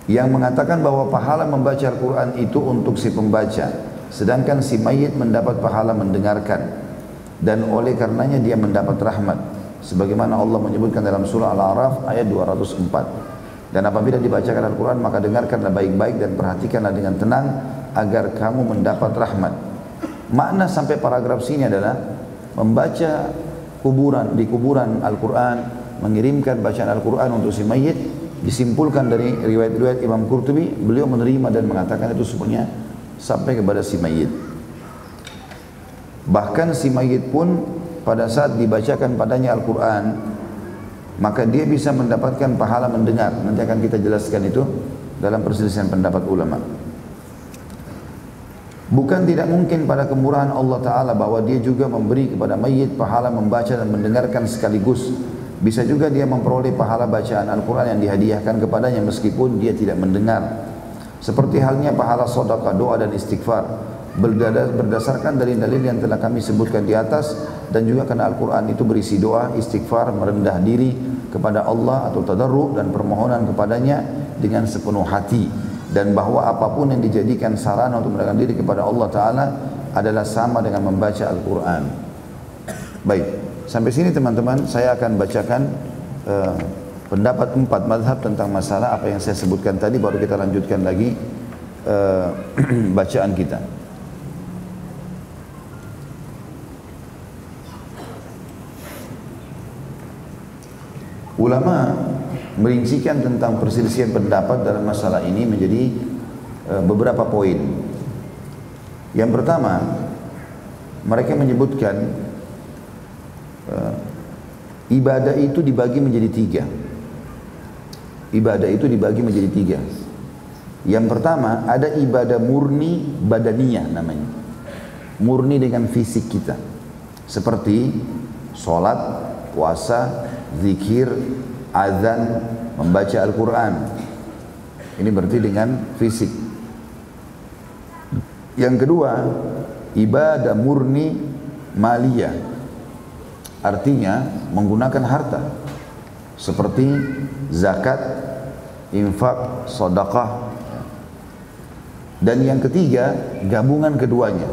A: yang mengatakan bahwa pahala membaca Al-Quran itu untuk si pembaca, sedangkan si mayit mendapat pahala mendengarkan, dan oleh karenanya dia mendapat rahmat. Sebagaimana Allah menyebutkan dalam surah Al-A'raf ayat 204. Dan apabila dibacakan Al-Quran, maka dengarkanlah baik-baik dan perhatikanlah dengan tenang agar kamu mendapat rahmat. Makna sampai paragraf sini adalah membaca di kuburan Al-Quran, mengirimkan bacaan Al-Quran untuk si mayit. Disimpulkan dari riwayat-riwayat Imam Qurtubi, beliau menerima dan mengatakan itu semuanya sampai kepada si mayit. Bahkan si mayit pun pada saat dibacakan padanya Al-Quran, maka dia bisa mendapatkan pahala mendengar. Nanti akan kita jelaskan itu dalam perselisihan pendapat ulama. Bukan tidak mungkin pada kemurahan Allah Ta'ala bahwa dia juga memberi kepada mayit pahala membaca dan mendengarkan sekaligus. Bisa juga dia memperoleh pahala bacaan Al-Quran yang dihadiahkan kepadanya meskipun dia tidak mendengar. Seperti halnya pahala sedekah, doa dan istighfar, berdasarkan dalil-dalil yang telah kami sebutkan di atas, dan juga karena Al-Quran itu berisi doa, istighfar, merendah diri kepada Allah atau tadarru dan permohonan kepadanya dengan sepenuh hati, dan bahwa apapun yang dijadikan sarana untuk mendekatkan diri kepada Allah Ta'ala adalah sama dengan membaca Al-Quran. Baik, sampai sini teman-teman saya akan bacakan pendapat 4 mazhab tentang masalah apa yang saya sebutkan tadi, baru kita lanjutkan lagi bacaan kita. Ulama merincikan tentang perselisihan pendapat dalam masalah ini menjadi beberapa poin. Yang pertama, mereka menyebutkan ibadah itu dibagi menjadi tiga. Ibadah itu dibagi menjadi tiga. Yang pertama, ada ibadah murni badaniyah namanya. Murni dengan fisik kita. Seperti sholat, puasa, zikir, azan, membaca Al-Quran. Ini berarti dengan fisik. Yang kedua, ibadah murni maliyah. Artinya menggunakan harta. Seperti zakat, infak, sedekah. Dan yang ketiga, gabungan keduanya.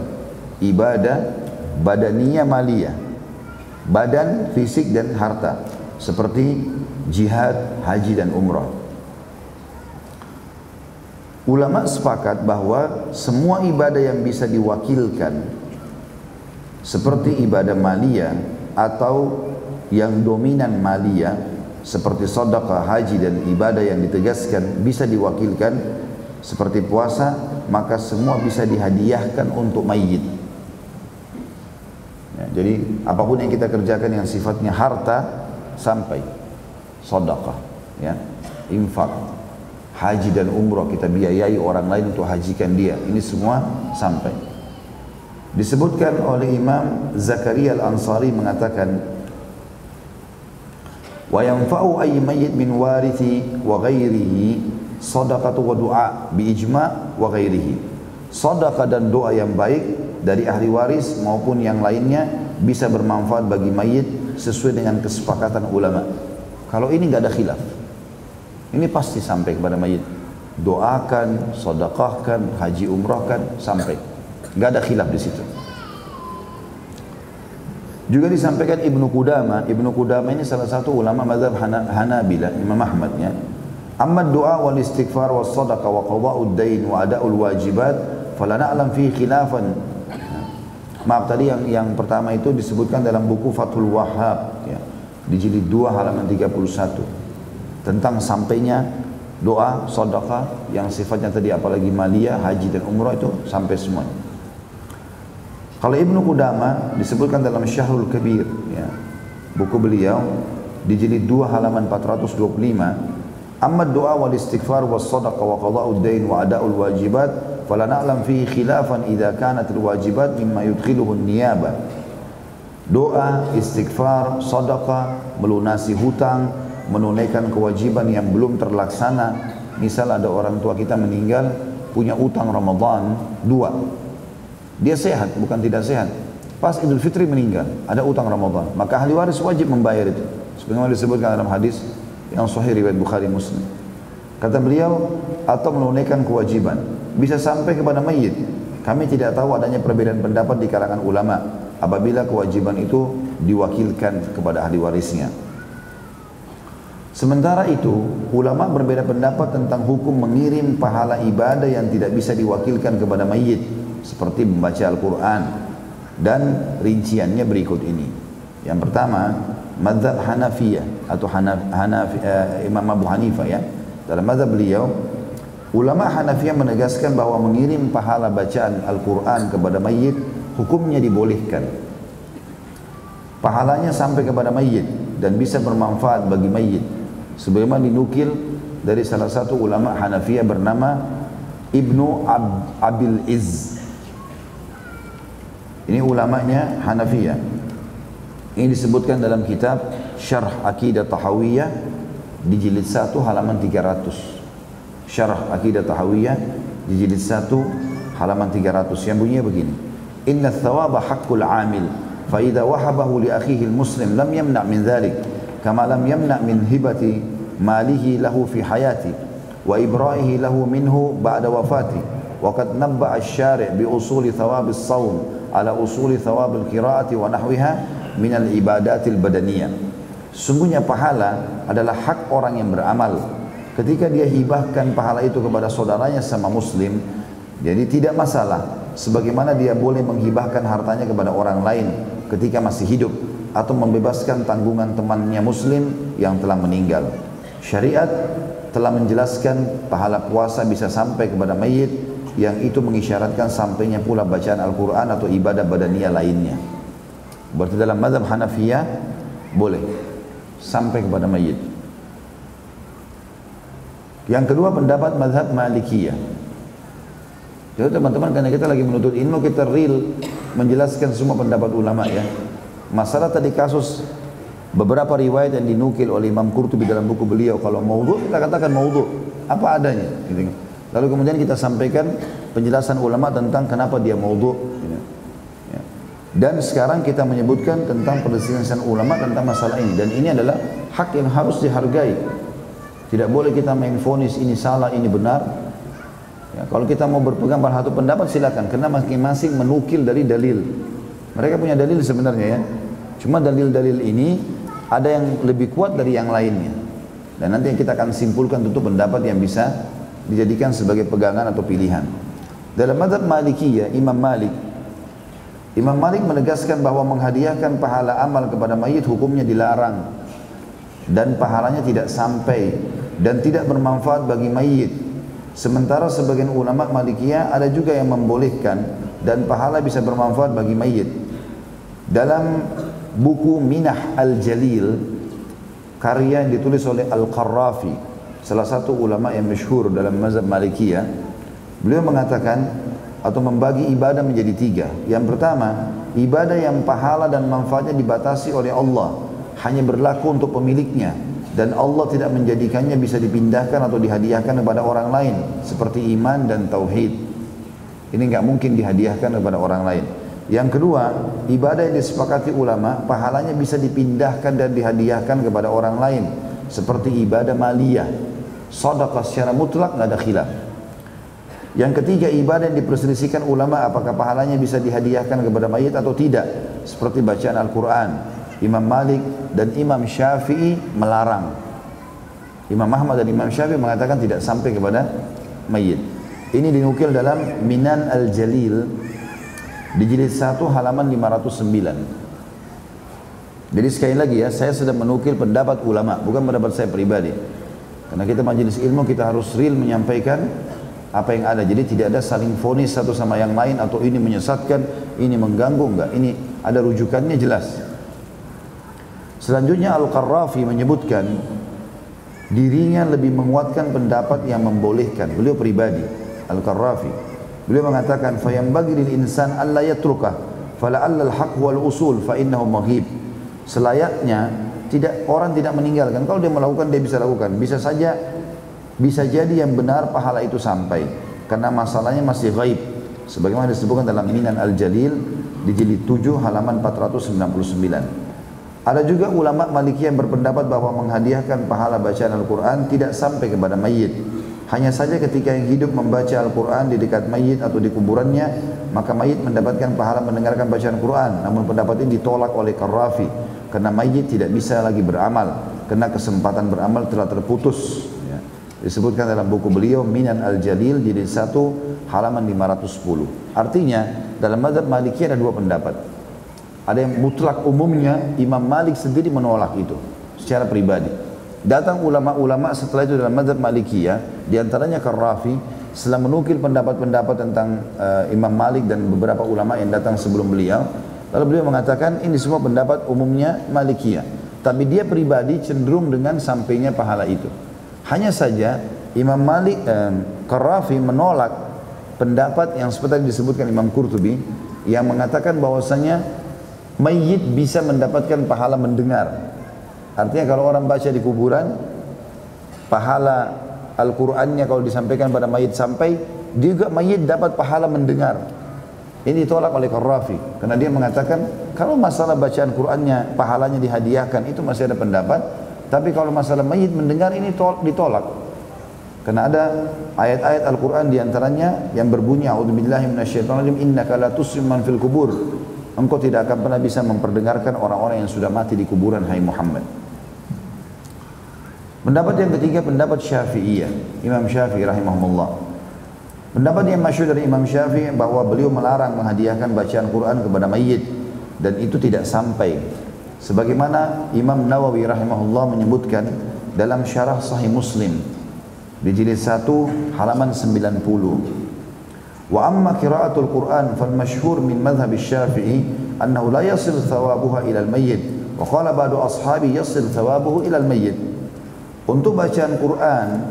A: Ibadah badaniyah maliyah. Badan, fisik dan harta. Seperti jihad, haji dan umrah. Ulama sepakat bahwa semua ibadah yang bisa diwakilkan seperti ibadah maliyah atau yang dominan maliyah seperti sedekah, haji dan ibadah yang ditegaskan bisa diwakilkan seperti puasa, maka semua bisa dihadiahkan untuk mayit. Ya, jadi apapun yang kita kerjakan yang sifatnya harta sampai sedekah, ya, infak, haji dan umrah, kita biayai orang lain untuk hajikan dia, ini semua sampai. Disebutkan oleh Imam Zakaria Al-Ansari mengatakan, wa yanfa'u ayy mayyit min warithi wa ghairihi shadaqatu wa du'a bi ijma' wa ghairihi. Sedekah dan doa yang baik dari ahli waris maupun yang lainnya bisa bermanfaat bagi mayit sesuai dengan kesepakatan ulama. Kalau ini enggak ada khilaf. Ini pasti sampai kepada mayit. Doakan, sedekahkan, haji umrahkan, sampai. Enggak ada khilaf di situ. Juga disampaikan Ibnu Qudamah. Ibnu Qudamah ini salah satu ulama mazhab Hanabilah, Imam Ahmad ya. Amma doa wal istighfar was sadaqah wa qada'ud dain wa ada'ul wajibat fala na'lam fi khilafan. Maaf tadi yang pertama itu disebutkan dalam buku Fathul Wahhab ya, di jilid 2 halaman 31 tentang sampainya doa, sedekah yang sifatnya tadi apalagi maliyah, haji dan umrah itu sampai semuanya. Kalau Ibnu Qudamah disebutkan dalam Syahrul Kabir ya, buku beliau di jilid 2 halaman 425, amma doa wal istighfar was sadaqah wa qada'ud dain wa ada'ul wajibat fala na'lam fihi khilafan idza kanat al wajibat mimma yudkhiluhu an-niyabah. Doa, istighfar, sedekah, melunasi hutang, menunaikan kewajiban yang belum terlaksana. Misal ada orang tua kita meninggal, punya utang Ramadan 2. Dia sehat, bukan tidak sehat. Pas Idul Fitri meninggal, ada utang Ramadan. Maka ahli waris wajib membayar itu. Sebagaimana disebutkan dalam hadis yang sahih riwayat Bukhari Muslim. Kata beliau, atau menunaikan kewajiban. Bisa sampai kepada mayit. Kami tidak tahu adanya perbedaan pendapat di kalangan ulama apabila kewajiban itu diwakilkan kepada ahli warisnya. Sementara itu, ulama berbeda pendapat tentang hukum mengirim pahala ibadah yang tidak bisa diwakilkan kepada mayit, seperti membaca Al-Quran, dan rinciannya berikut ini. Yang pertama, mazhab Hanafiyah atau Imam Abu Hanifah ya. Dalam mazhab beliau, ulama Hanafiyah menegaskan bahwa mengirim pahala bacaan Al-Quran kepada mayit hukumnya dibolehkan. Pahalanya sampai kepada mayit dan bisa bermanfaat bagi mayit. Sebagaimana dinukil dari salah satu ulama Hanafiyah bernama Ibnu Abil Izz. Ini ulamanya Hanafiyah. Ini disebutkan dalam kitab Syarh Aqidah Tahawiyah di jilid 1 halaman 300. Syarh Aqidah Tahawiyah di jilid 1 halaman 300 yang bunyinya begini. Inna thawaba haqqul amil fa idza wahabahu li akhihi al-muslim lam yamna' min dhalik kama lam yamna' min hibati malihi lahu fi hayati wa ibra'ihi lahu minhu ba'da wafati wa qad nabba'a asy-syari' bi usuli thawab as-shaum ala usuli thawab al-qira'ati wa nahwiha min al-ibadatil badaniyah. Sungguhnya pahala adalah hak orang yang beramal. Ketika dia hibahkan pahala itu kepada saudaranya sama muslim, jadi tidak masalah sebagaimana dia boleh menghibahkan hartanya kepada orang lain ketika masih hidup, atau membebaskan tanggungan temannya muslim yang telah meninggal. Syariat telah menjelaskan pahala puasa bisa sampai kepada mayit, yang itu mengisyaratkan sampainya pula bacaan Al-Quran atau ibadah badaniyah lainnya. Berarti dalam mazhab Hanafiyah boleh sampai kepada mayit. Yang kedua pendapat mazhab Malikiyah. Jadi teman-teman, karena kita lagi menuntut ilmu, kita real menjelaskan semua pendapat ulama ya. Masalah tadi kasus beberapa riwayat yang dinukil oleh Imam Qurtubi dalam buku beliau, kalau maudhu kita katakan maudhu, apa adanya gitu. Lalu kemudian kita sampaikan penjelasan ulama tentang kenapa dia maudhu gitu. Ya. Dan sekarang kita menyebutkan tentang perselisihan ulama tentang masalah ini, dan ini adalah hak yang harus dihargai. Tidak boleh kita main vonis ini salah, ini benar. Ya, kalau kita mau berpegang pada satu pendapat silakan, karena masing-masing menukil dari dalil. Mereka punya dalil sebenarnya ya. Cuma dalil-dalil ini ada yang lebih kuat dari yang lainnya. Dan nanti kita akan simpulkan tentu pendapat yang bisa dijadikan sebagai pegangan atau pilihan. Dalam mazhab Malikiyah, Imam Malik menegaskan bahwa menghadiahkan pahala amal kepada mayit hukumnya dilarang dan pahalanya tidak sampai dan tidak bermanfaat bagi mayit. Sementara sebagian ulama Malikiyah ada juga yang membolehkan dan pahala bisa bermanfaat bagi mayit. Dalam buku Minah Al-Jalil, karya yang ditulis oleh Al-Qarrafi, salah satu ulama yang masyhur dalam mazhab Malikiyah, beliau mengatakan atau membagi ibadah menjadi tiga. Yang pertama, ibadah yang pahala dan manfaatnya dibatasi oleh Allah, hanya berlaku untuk pemiliknya, dan Allah tidak menjadikannya bisa dipindahkan atau dihadiahkan kepada orang lain, seperti iman dan tauhid. Ini nggak mungkin dihadiahkan kepada orang lain. Yang kedua, ibadah yang disepakati ulama, pahalanya bisa dipindahkan dan dihadiahkan kepada orang lain, seperti ibadah maliyah, sedekah secara mutlak nggak ada khilaf. Yang ketiga, ibadah yang diperselisihkan ulama apakah pahalanya bisa dihadiahkan kepada mayit atau tidak, seperti bacaan Al-Quran. Imam Malik dan Imam Syafi'i melarang. Imam Ahmad dan Imam Syafi'i mengatakan tidak sampai kepada mayit. Ini dinukil dalam Minan Al-Jalil di jilid 1 halaman 509. Jadi sekali lagi ya, saya sedang menukil pendapat ulama, bukan pendapat saya pribadi. Karena kita majelis ilmu, kita harus real menyampaikan apa yang ada. Jadi tidak ada saling vonis satu sama yang lain, atau ini menyesatkan, ini mengganggu, enggak. Ini ada rujukannya jelas. Selanjutnya Al-Qarrafi menyebutkan dirinya lebih menguatkan pendapat yang membolehkan. Beliau pribadi, Al-Qarrafi, beliau mengatakan fayambaghi lil insan alla yatrukah fala'alla al-haq wal usul fa innahu maghib. Selayaknya orang tidak meninggalkan. Kalau dia melakukan, dia bisa lakukan. Bisa jadi yang benar pahala itu sampai, karena masalahnya masih ghaib, sebagaimana disebutkan dalam Minan Al-Jalil di jilid 7 halaman 499. Ada juga ulama Malikiyah yang berpendapat bahwa menghadiahkan pahala bacaan Al-Quran tidak sampai kepada mayit. Hanya saja ketika yang hidup membaca Al-Quran di dekat mayit atau di kuburannya, maka mayit mendapatkan pahala mendengarkan bacaan Quran. Namun pendapat ini ditolak oleh Qarrafi, karena mayit tidak bisa lagi beramal, karena kesempatan beramal telah terputus. Ya. Disebutkan dalam buku beliau Minan Al-Jalil jilid 1 halaman 510. Artinya dalam mazhab Malikiyah ada dua pendapat. Ada yang mutlak umumnya, Imam Malik sendiri menolak itu secara pribadi. Datang ulama-ulama setelah itu dalam mazhab Malikiyah, diantaranya Qarrafi, setelah menukil pendapat-pendapat tentang Imam Malik dan beberapa ulama yang datang sebelum beliau, lalu beliau mengatakan ini semua pendapat umumnya Malikiyah, tapi dia pribadi cenderung dengan sampainya pahala itu. Hanya saja Imam Malik, Qarrafi menolak pendapat yang seperti disebutkan Imam Qurtubi, yang mengatakan bahwasanya mayit bisa mendapatkan pahala mendengar. Artinya kalau orang baca di kuburan, pahala Al-Qur'annya kalau disampaikan pada mayit sampai, juga mayit dapat pahala mendengar. Ini ditolak oleh Qarrafi, karena dia mengatakan kalau masalah bacaan Qur'annya pahalanya dihadiahkan, itu masih ada pendapat. Tapi kalau masalah mayit mendengar, ini ditolak. Karena ada ayat-ayat Al-Qur'an diantaranya yang berbunyi a'udzubillahi minasyaitonirrajim innaka la tusmi'u man fil kubur. Engkau tidak akan pernah bisa memperdengarkan orang-orang yang sudah mati di kuburan, hai Muhammad. Pendapat yang ketiga, pendapat Syafi'iyah, Imam Syafi'i rahimahullah. Pendapat yang masyhur dari Imam Syafi'i bahwa beliau melarang menghadiahkan bacaan Quran kepada mayit, dan itu tidak sampai. Sebagaimana Imam Nawawi rahimahullah menyebutkan dalam syarah Sahih Muslim di jilid 1 halaman 90. Wa amma qira'atul Qur'an fal masyhur min madhhab Asy-Syafi'i annahu la yasil thawabuha ila al-mayyit wa qala ba'du ashabi yasil thawabuhu ila al-mayyit. Untuk bacaan Quran,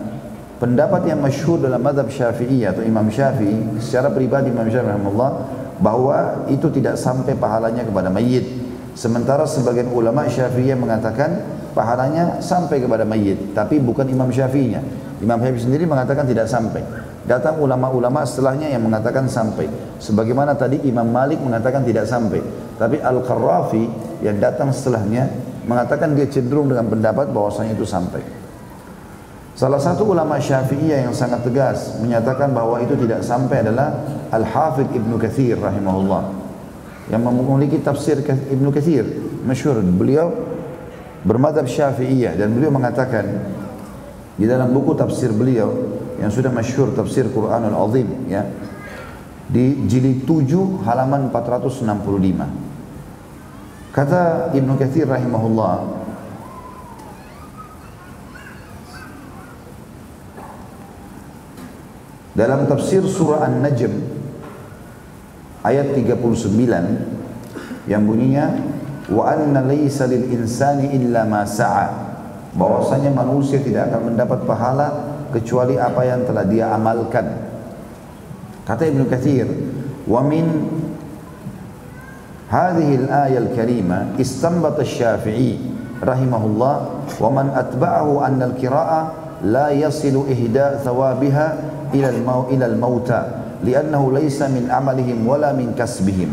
A: pendapat yang masyhur dalam mazhab Syafi'i atau Imam Syafi'i, secara pribadi Imam Syafi'i rahimahullah, bahwa itu tidak sampai pahalanya kepada mayit. Sementara sebagian ulama Syafi'iyah mengatakan pahalanya sampai kepada mayit, tapi bukan Imam Syafi'inya. Imam Syafi'i sendiri mengatakan tidak sampai. Datang ulama-ulama setelahnya yang mengatakan sampai. Sebagaimana tadi Imam Malik mengatakan tidak sampai, tapi Al-Qarrafi yang datang setelahnya mengatakan dia cenderung dengan pendapat bahwasanya itu sampai. Salah satu ulama Syafi'iyah yang sangat tegas menyatakan bahwa itu tidak sampai adalah Al-Hafidh Ibnu Katsir rahimahullah, yang memiliki tafsir Ibnu Katsir masyhur. Beliau bermadzhab Syafi'iyah dan beliau mengatakan di dalam buku tafsir beliau yang sudah masyhur, Tafsir Quranul Azim, ya, di jilid 7 halaman 465. Kata Ibnu Katsir rahimahullah, dalam tafsir surah An-Najm ayat 39 yang bunyinya wa anna laysa lil insani illa ma sa'a, bahwasanya manusia tidak akan mendapat pahala kecuali apa yang telah dia amalkan. Kata Ibnu Katsir, wa min hadhihi al-ayah al-karimah istanbata asy-Syafi'i rahimahullah wa man atba'ahu anna al-qira'ah la yasilu ihda' thawabiha ila al-mauta li'annahu laysa min amalihim wala min kasbihim.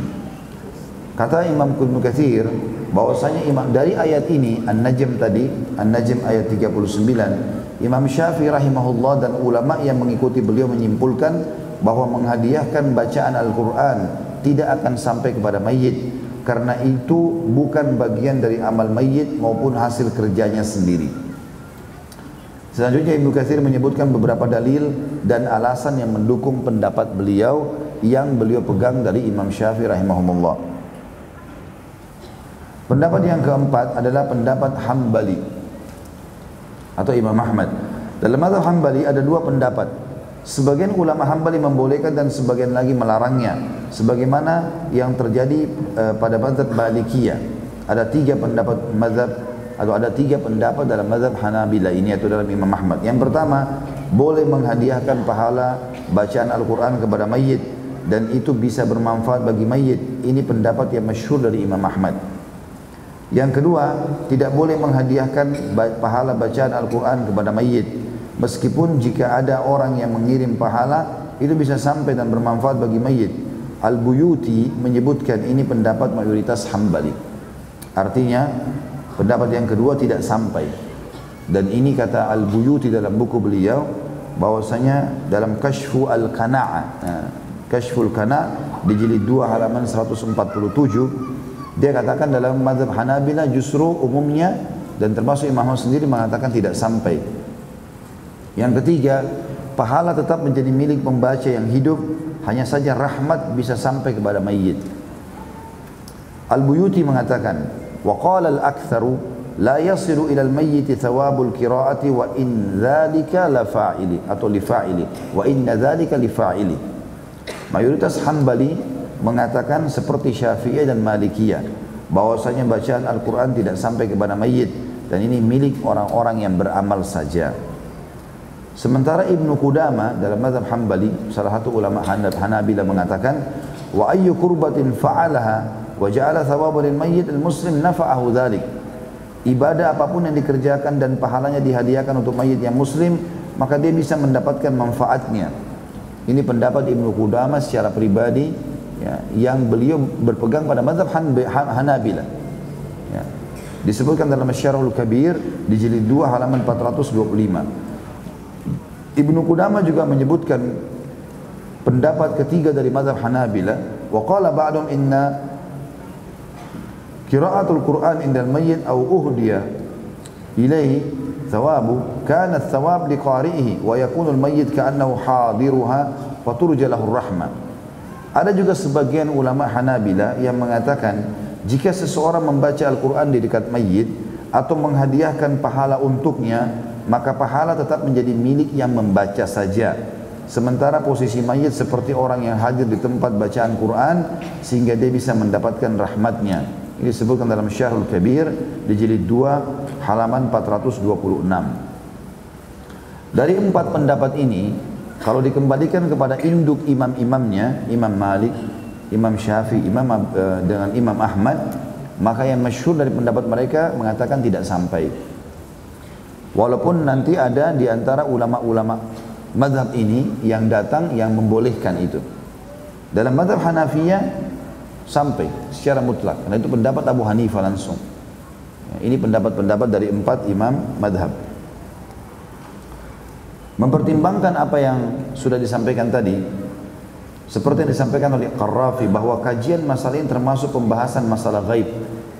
A: Kata Imam Ibnu Katsir bahwasanya dari ayat ini An-Najm tadi, An-Najm ayat 39, Imam Syafi'i rahimahullah dan ulama yang mengikuti beliau menyimpulkan bahwa menghadiahkan bacaan Al-Quran tidak akan sampai kepada mayit, karena itu bukan bagian dari amal mayit maupun hasil kerjanya sendiri. Selanjutnya Ibnu Katsir menyebutkan beberapa dalil dan alasan yang mendukung pendapat beliau yang beliau pegang dari Imam Syafi'i rahimahumullah. Pendapat yang keempat adalah pendapat Hambali atau Imam Ahmad. Dalam mazhab Hambali ada dua pendapat. Sebagian ulama Hambali membolehkan dan sebagian lagi melarangnya, sebagaimana yang terjadi pada mazhab Malikiyah. Ada tiga pendapat mazhab atau ada tiga pendapat dalam mazhab Hanabila ini atau dalam Imam Ahmad. Yang pertama, boleh menghadiahkan pahala bacaan Al-Quran kepada mayit dan itu bisa bermanfaat bagi mayit. Ini pendapat yang masyhur dari Imam Ahmad. Yang kedua, tidak boleh menghadiahkan pahala bacaan Al-Quran kepada mayit, meskipun jika ada orang yang mengirim pahala itu bisa sampai dan bermanfaat bagi mayit. Al-Buyuti menyebutkan ini pendapat mayoritas Hambali. Artinya pendapat yang kedua tidak sampai. Dan ini kata Al-Buyuti dalam buku beliau bahwasanya dalam Kashfu Al-Qana'ah, Kashful Qana' di jilid 2 halaman 147, dia katakan dalam mazhab Hanabila justru umumnya dan termasuk Imam Ahmad sendiri mengatakan tidak sampai. Yang ketiga, pahala tetap menjadi milik pembaca yang hidup, hanya saja rahmat bisa sampai kepada mayit. Al-Buyuti mengatakan, wa qala al-aktsaru la yasilu ila al-mayyit thawabul qira'ati wa in dzalika la fa'ili atau li fa'ili wa inna dzalika li fa'ili. Mayoritas Hambali mengatakan seperti Syafi'iyah dan Malikiyah bahwasanya bacaan Al-Quran tidak sampai kepada mayit dan ini milik orang-orang yang beramal saja. Sementara Ibnu Qudamah dalam mazhab Hambali, salah satu ulama Hanabila, mengatakan wa ayyu kurbatin fa'alaha wa ja'ala thawaban lil mayyit al-muslim nafa'ahu dzalik. Ibadah apapun yang dikerjakan dan pahalanya dihadiahkan untuk mayit yang muslim, maka dia bisa mendapatkan manfaatnya. Ini pendapat Ibnu Qudamah secara pribadi, ya, yang beliau berpegang pada mazhab Hanabila. Ya. Disebutkan dalam Syarhul Kabir di jilid 2 halaman 425. Ibnu Qudamah juga menyebutkan pendapat ketiga dari mazhab Hanabila, wa qala ba'dhum inna qira'atul Qur'an indal mayyit aw uhdiya ilaihi thawabu kana ath-thawab liqari'ihi wa yakunu al-mayyit ka'annahu hadiruha wa turja lahu ar-rahmah. Ada juga sebagian ulama Hanabila yang mengatakan jika seseorang membaca Al-Quran di dekat mayit atau menghadiahkan pahala untuknya, maka pahala tetap menjadi milik yang membaca saja. Sementara posisi mayit seperti orang yang hadir di tempat bacaan Quran sehingga dia bisa mendapatkan rahmatnya. Ini disebutkan dalam Syarhul Kabir di jilid 2 halaman 426. Dari 4 pendapat ini, kalau dikembalikan kepada induk imam-imamnya, Imam Malik, Imam Syafi'i, dengan Imam Ahmad, maka yang masyhur dari pendapat mereka mengatakan tidak sampai. Walaupun nanti ada di antara ulama-ulama mazhab ini yang datang yang membolehkan itu. Dalam mazhab Hanafiyah sampai secara mutlak, karena itu pendapat Abu Hanifah langsung. Ini pendapat-pendapat dari 4 imam mazhab. Mempertimbangkan apa yang sudah disampaikan tadi, seperti yang disampaikan oleh Qarrafi, bahwa kajian masalah ini termasuk pembahasan masalah gaib.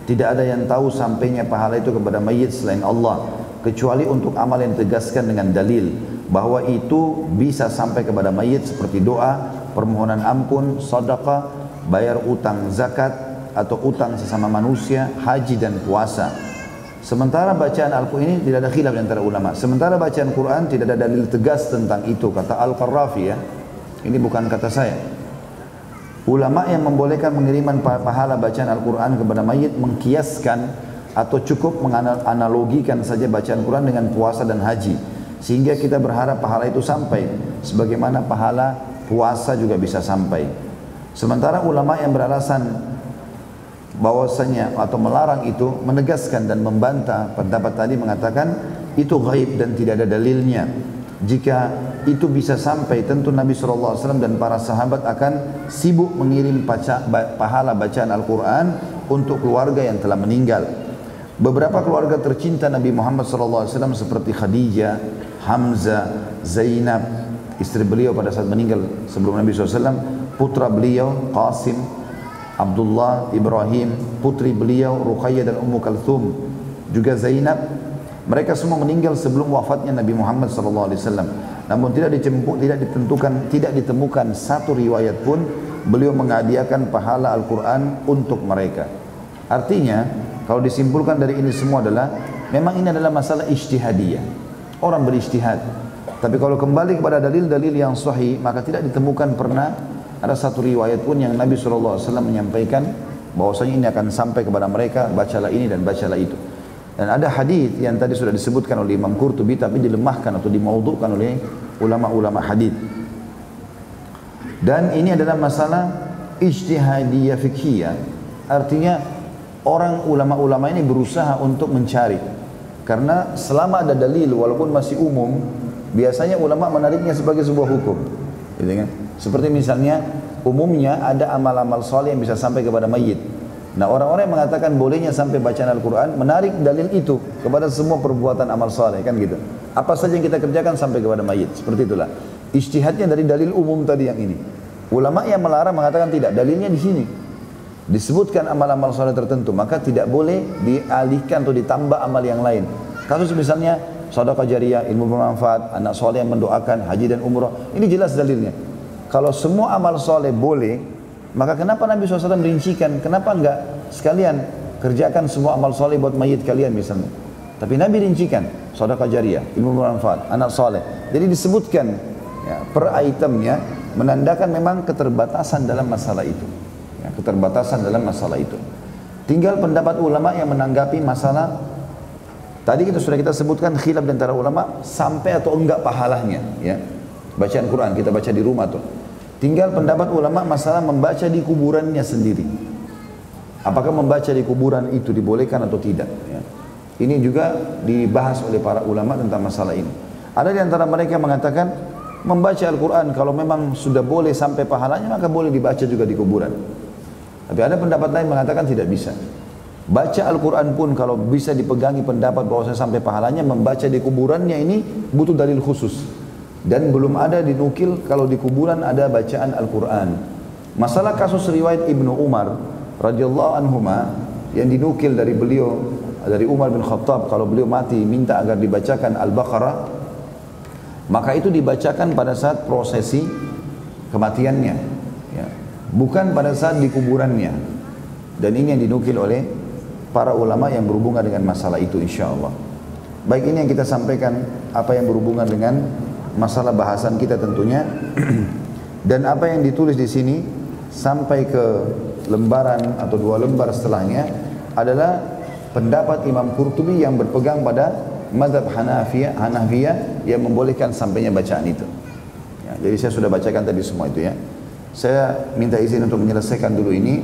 A: Tidak ada yang tahu sampainya pahala itu kepada mayit selain Allah, kecuali untuk amal yang ditegaskan dengan dalil bahwa itu bisa sampai kepada mayit seperti doa, permohonan ampun, sedekah, bayar utang zakat atau utang sesama manusia, haji dan puasa. Sementara bacaan Al-Quran ini tidak ada khilaf antara ulama. Sementara bacaan Quran tidak ada dalil tegas tentang itu, kata Al-Qarrafi ya. Ini bukan kata saya. Ulama yang membolehkan pengiriman pahala bacaan Al-Quran kepada mayit mengkiaskan atau cukup menganalogikan saja bacaan Quran dengan puasa dan haji, sehingga kita berharap pahala itu sampai sebagaimana pahala puasa juga bisa sampai. Sementara ulama yang beralasan bahwasanya atau melarang itu menegaskan dan membantah pendapat tadi, mengatakan itu gaib dan tidak ada dalilnya. Jika itu bisa sampai, tentu Nabi SAW dan para sahabat akan sibuk mengirim pahala bacaan Al-Quran untuk keluarga yang telah meninggal. Beberapa keluarga tercinta Nabi Muhammad SAW seperti Khadijah, Hamzah, Zainab, istri beliau pada saat meninggal sebelum Nabi SAW, putra beliau Qasim, Abdullah, Ibrahim, putri beliau Ruqayyah dan Ummu Kalthum, juga Zainab, mereka semua meninggal sebelum wafatnya Nabi Muhammad SAW. Namun tidak ditemukan satu riwayat pun beliau menghadiahkan pahala Al-Quran untuk mereka. Artinya, kalau disimpulkan dari ini semua adalah, memang ini adalah masalah ijtihadiyah. Orang berijtihad. Tapi kalau kembali kepada dalil-dalil yang sahih, maka tidak ditemukan pernah ada satu riwayat pun yang Nabi SAW menyampaikan bahwasanya ini akan sampai kepada mereka, bacalah ini dan bacalah itu. Dan ada hadis yang tadi sudah disebutkan oleh Imam Qurtubi tapi dilemahkan atau dimaudhu'kan oleh ulama-ulama hadis. Dan ini adalah masalah ijtihadiyah fiqhiyah. Artinya orang ulama-ulama ini berusaha untuk mencari. Karena selama ada dalil walaupun masih umum, biasanya ulama menariknya sebagai sebuah hukum. Gitu kan? Seperti misalnya umumnya ada amal-amal saleh yang bisa sampai kepada mayit. Nah, orang-orang yang mengatakan bolehnya sampai bacaan Al-Quran menarik dalil itu kepada semua perbuatan amal saleh, kan gitu. Apa saja yang kita kerjakan sampai kepada mayit, seperti itulah. Ijtihadnya dari dalil umum tadi yang ini. Ulama yang melarang mengatakan tidak, dalilnya di sini. Disebutkan amal-amal saleh tertentu, maka tidak boleh dialihkan atau ditambah amal yang lain. Kasus misalnya sedekah jariyah, ilmu bermanfaat, anak saleh yang mendoakan, haji dan umrah, ini jelas dalilnya. Kalau semua amal saleh boleh, maka kenapa Nabi SAW merincikan? Kenapa enggak sekalian kerjakan semua amal soleh buat mayit kalian misalnya? Tapi Nabi rincikan, sedekah jariyah, ilmu bermanfaat, anak soleh. Jadi disebutkan ya, per itemnya, menandakan memang keterbatasan dalam masalah itu. Ya, keterbatasan dalam masalah itu. Tinggal pendapat ulama yang menanggapi masalah. Tadi sudah kita sebutkan khilaf di antara ulama sampai atau enggak pahalanya. Ya, bacaan Quran kita baca di rumah tuh. Tinggal pendapat ulama masalah membaca di kuburannya sendiri. Apakah membaca di kuburan itu dibolehkan atau tidak? Ya. Ini juga dibahas oleh para ulama tentang masalah ini. Ada di antara mereka yang mengatakan membaca Al-Quran kalau memang sudah boleh sampai pahalanya, maka boleh dibaca juga di kuburan. Tapi ada pendapat lain mengatakan tidak bisa. Baca Al-Quran pun kalau bisa dipegangi pendapat bahwa sampai pahalanya, membaca di kuburannya ini butuh dalil khusus. Dan belum ada dinukil kalau di kuburan ada bacaan Al-Quran. Masalah kasus riwayat Ibnu Umar radhiyallahu anhuma yang dinukil dari beliau, dari Umar bin Khattab, kalau beliau mati minta agar dibacakan Al-Baqarah, maka itu dibacakan pada saat prosesi kematiannya ya. Bukan pada saat di kuburannya. Dan ini yang dinukil oleh para ulama yang berhubungan dengan masalah itu insyaAllah. Baik, ini yang kita sampaikan, apa yang berhubungan dengan masalah bahasan kita tentunya. Dan apa yang ditulis di sini sampai ke lembaran atau 2 lembar setelahnya adalah pendapat Imam Qurtubi yang berpegang pada mazhab Hanafiyah yang membolehkan sampainya bacaan itu. Ya, jadi saya sudah bacakan tadi semua itu ya. Saya minta izin untuk menyelesaikan dulu ini.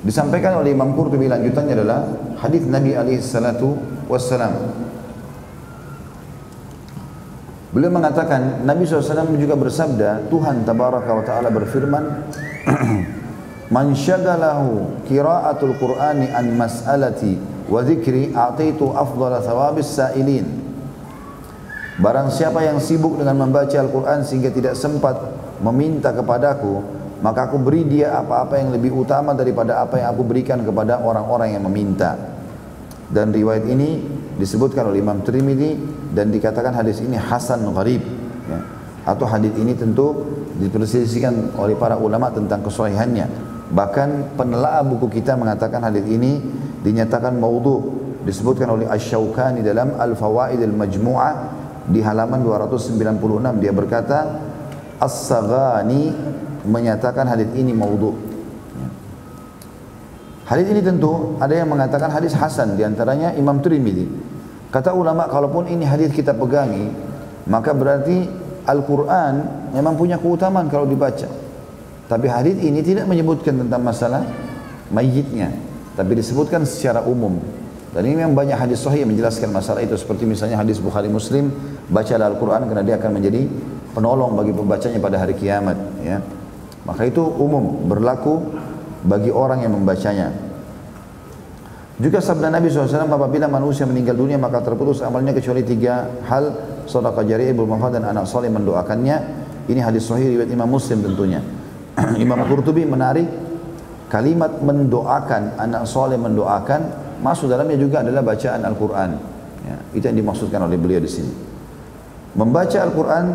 A: Disampaikan oleh Imam Qurtubi lanjutannya adalah hadis Nabi alaihi salatu wassalam. Beliau mengatakan, Nabi SAW juga bersabda, Tuhan Tabaraka wa Ta'ala berfirman, Man syagalahu qira'atul Qur'ani an mas'alati wa dzikri a'taitu afdhala thawabis sa'ilin. Barang siapa yang sibuk dengan membaca Al-Quran sehingga tidak sempat meminta kepadaku, maka aku beri dia apa-apa yang lebih utama daripada apa yang aku berikan kepada orang-orang yang meminta. Dan riwayat ini disebutkan oleh Imam Tirmidzi dan dikatakan hadis ini hasan gharib ya. Atau hadis ini tentu diperselisihkan oleh para ulama tentang kesahihannya. Bahkan penelaah buku kita mengatakan hadis ini dinyatakan maudhu. Disebutkan oleh Asy-Syaukani dalam Al-Fawaid Al-Majmu'ah di halaman 296. Dia berkata, As-Saghani menyatakan hadis ini maudhu. Hadis ini tentu ada yang mengatakan hadis hasan, diantaranya Imam Tirmidzi. Kata ulama, kalaupun ini hadis kita pegangi, maka berarti Al-Quran memang punya keutamaan kalau dibaca. Tapi hadis ini tidak menyebutkan tentang masalah mayitnya, tapi disebutkan secara umum. Dan ini memang banyak hadis sahih yang menjelaskan masalah itu, seperti misalnya hadis Bukhari Muslim, bacalah Al-Quran karena dia akan menjadi penolong bagi pembacanya pada hari kiamat ya. Maka itu umum, berlaku bagi orang yang membacanya. Juga sabda Nabi SAW, apabila manusia meninggal dunia maka terputus amalnya kecuali 3 hal, sedekah jariyah, bermanfaat, dan anak saleh mendoakannya. Ini hadis sahih riwayat Imam Muslim tentunya. Imam Qurtubi menarik kalimat mendoakan, anak saleh mendoakan, masuk dalamnya juga adalah bacaan Al-Quran ya, itu yang dimaksudkan oleh beliau di sini. Membaca Al-Quran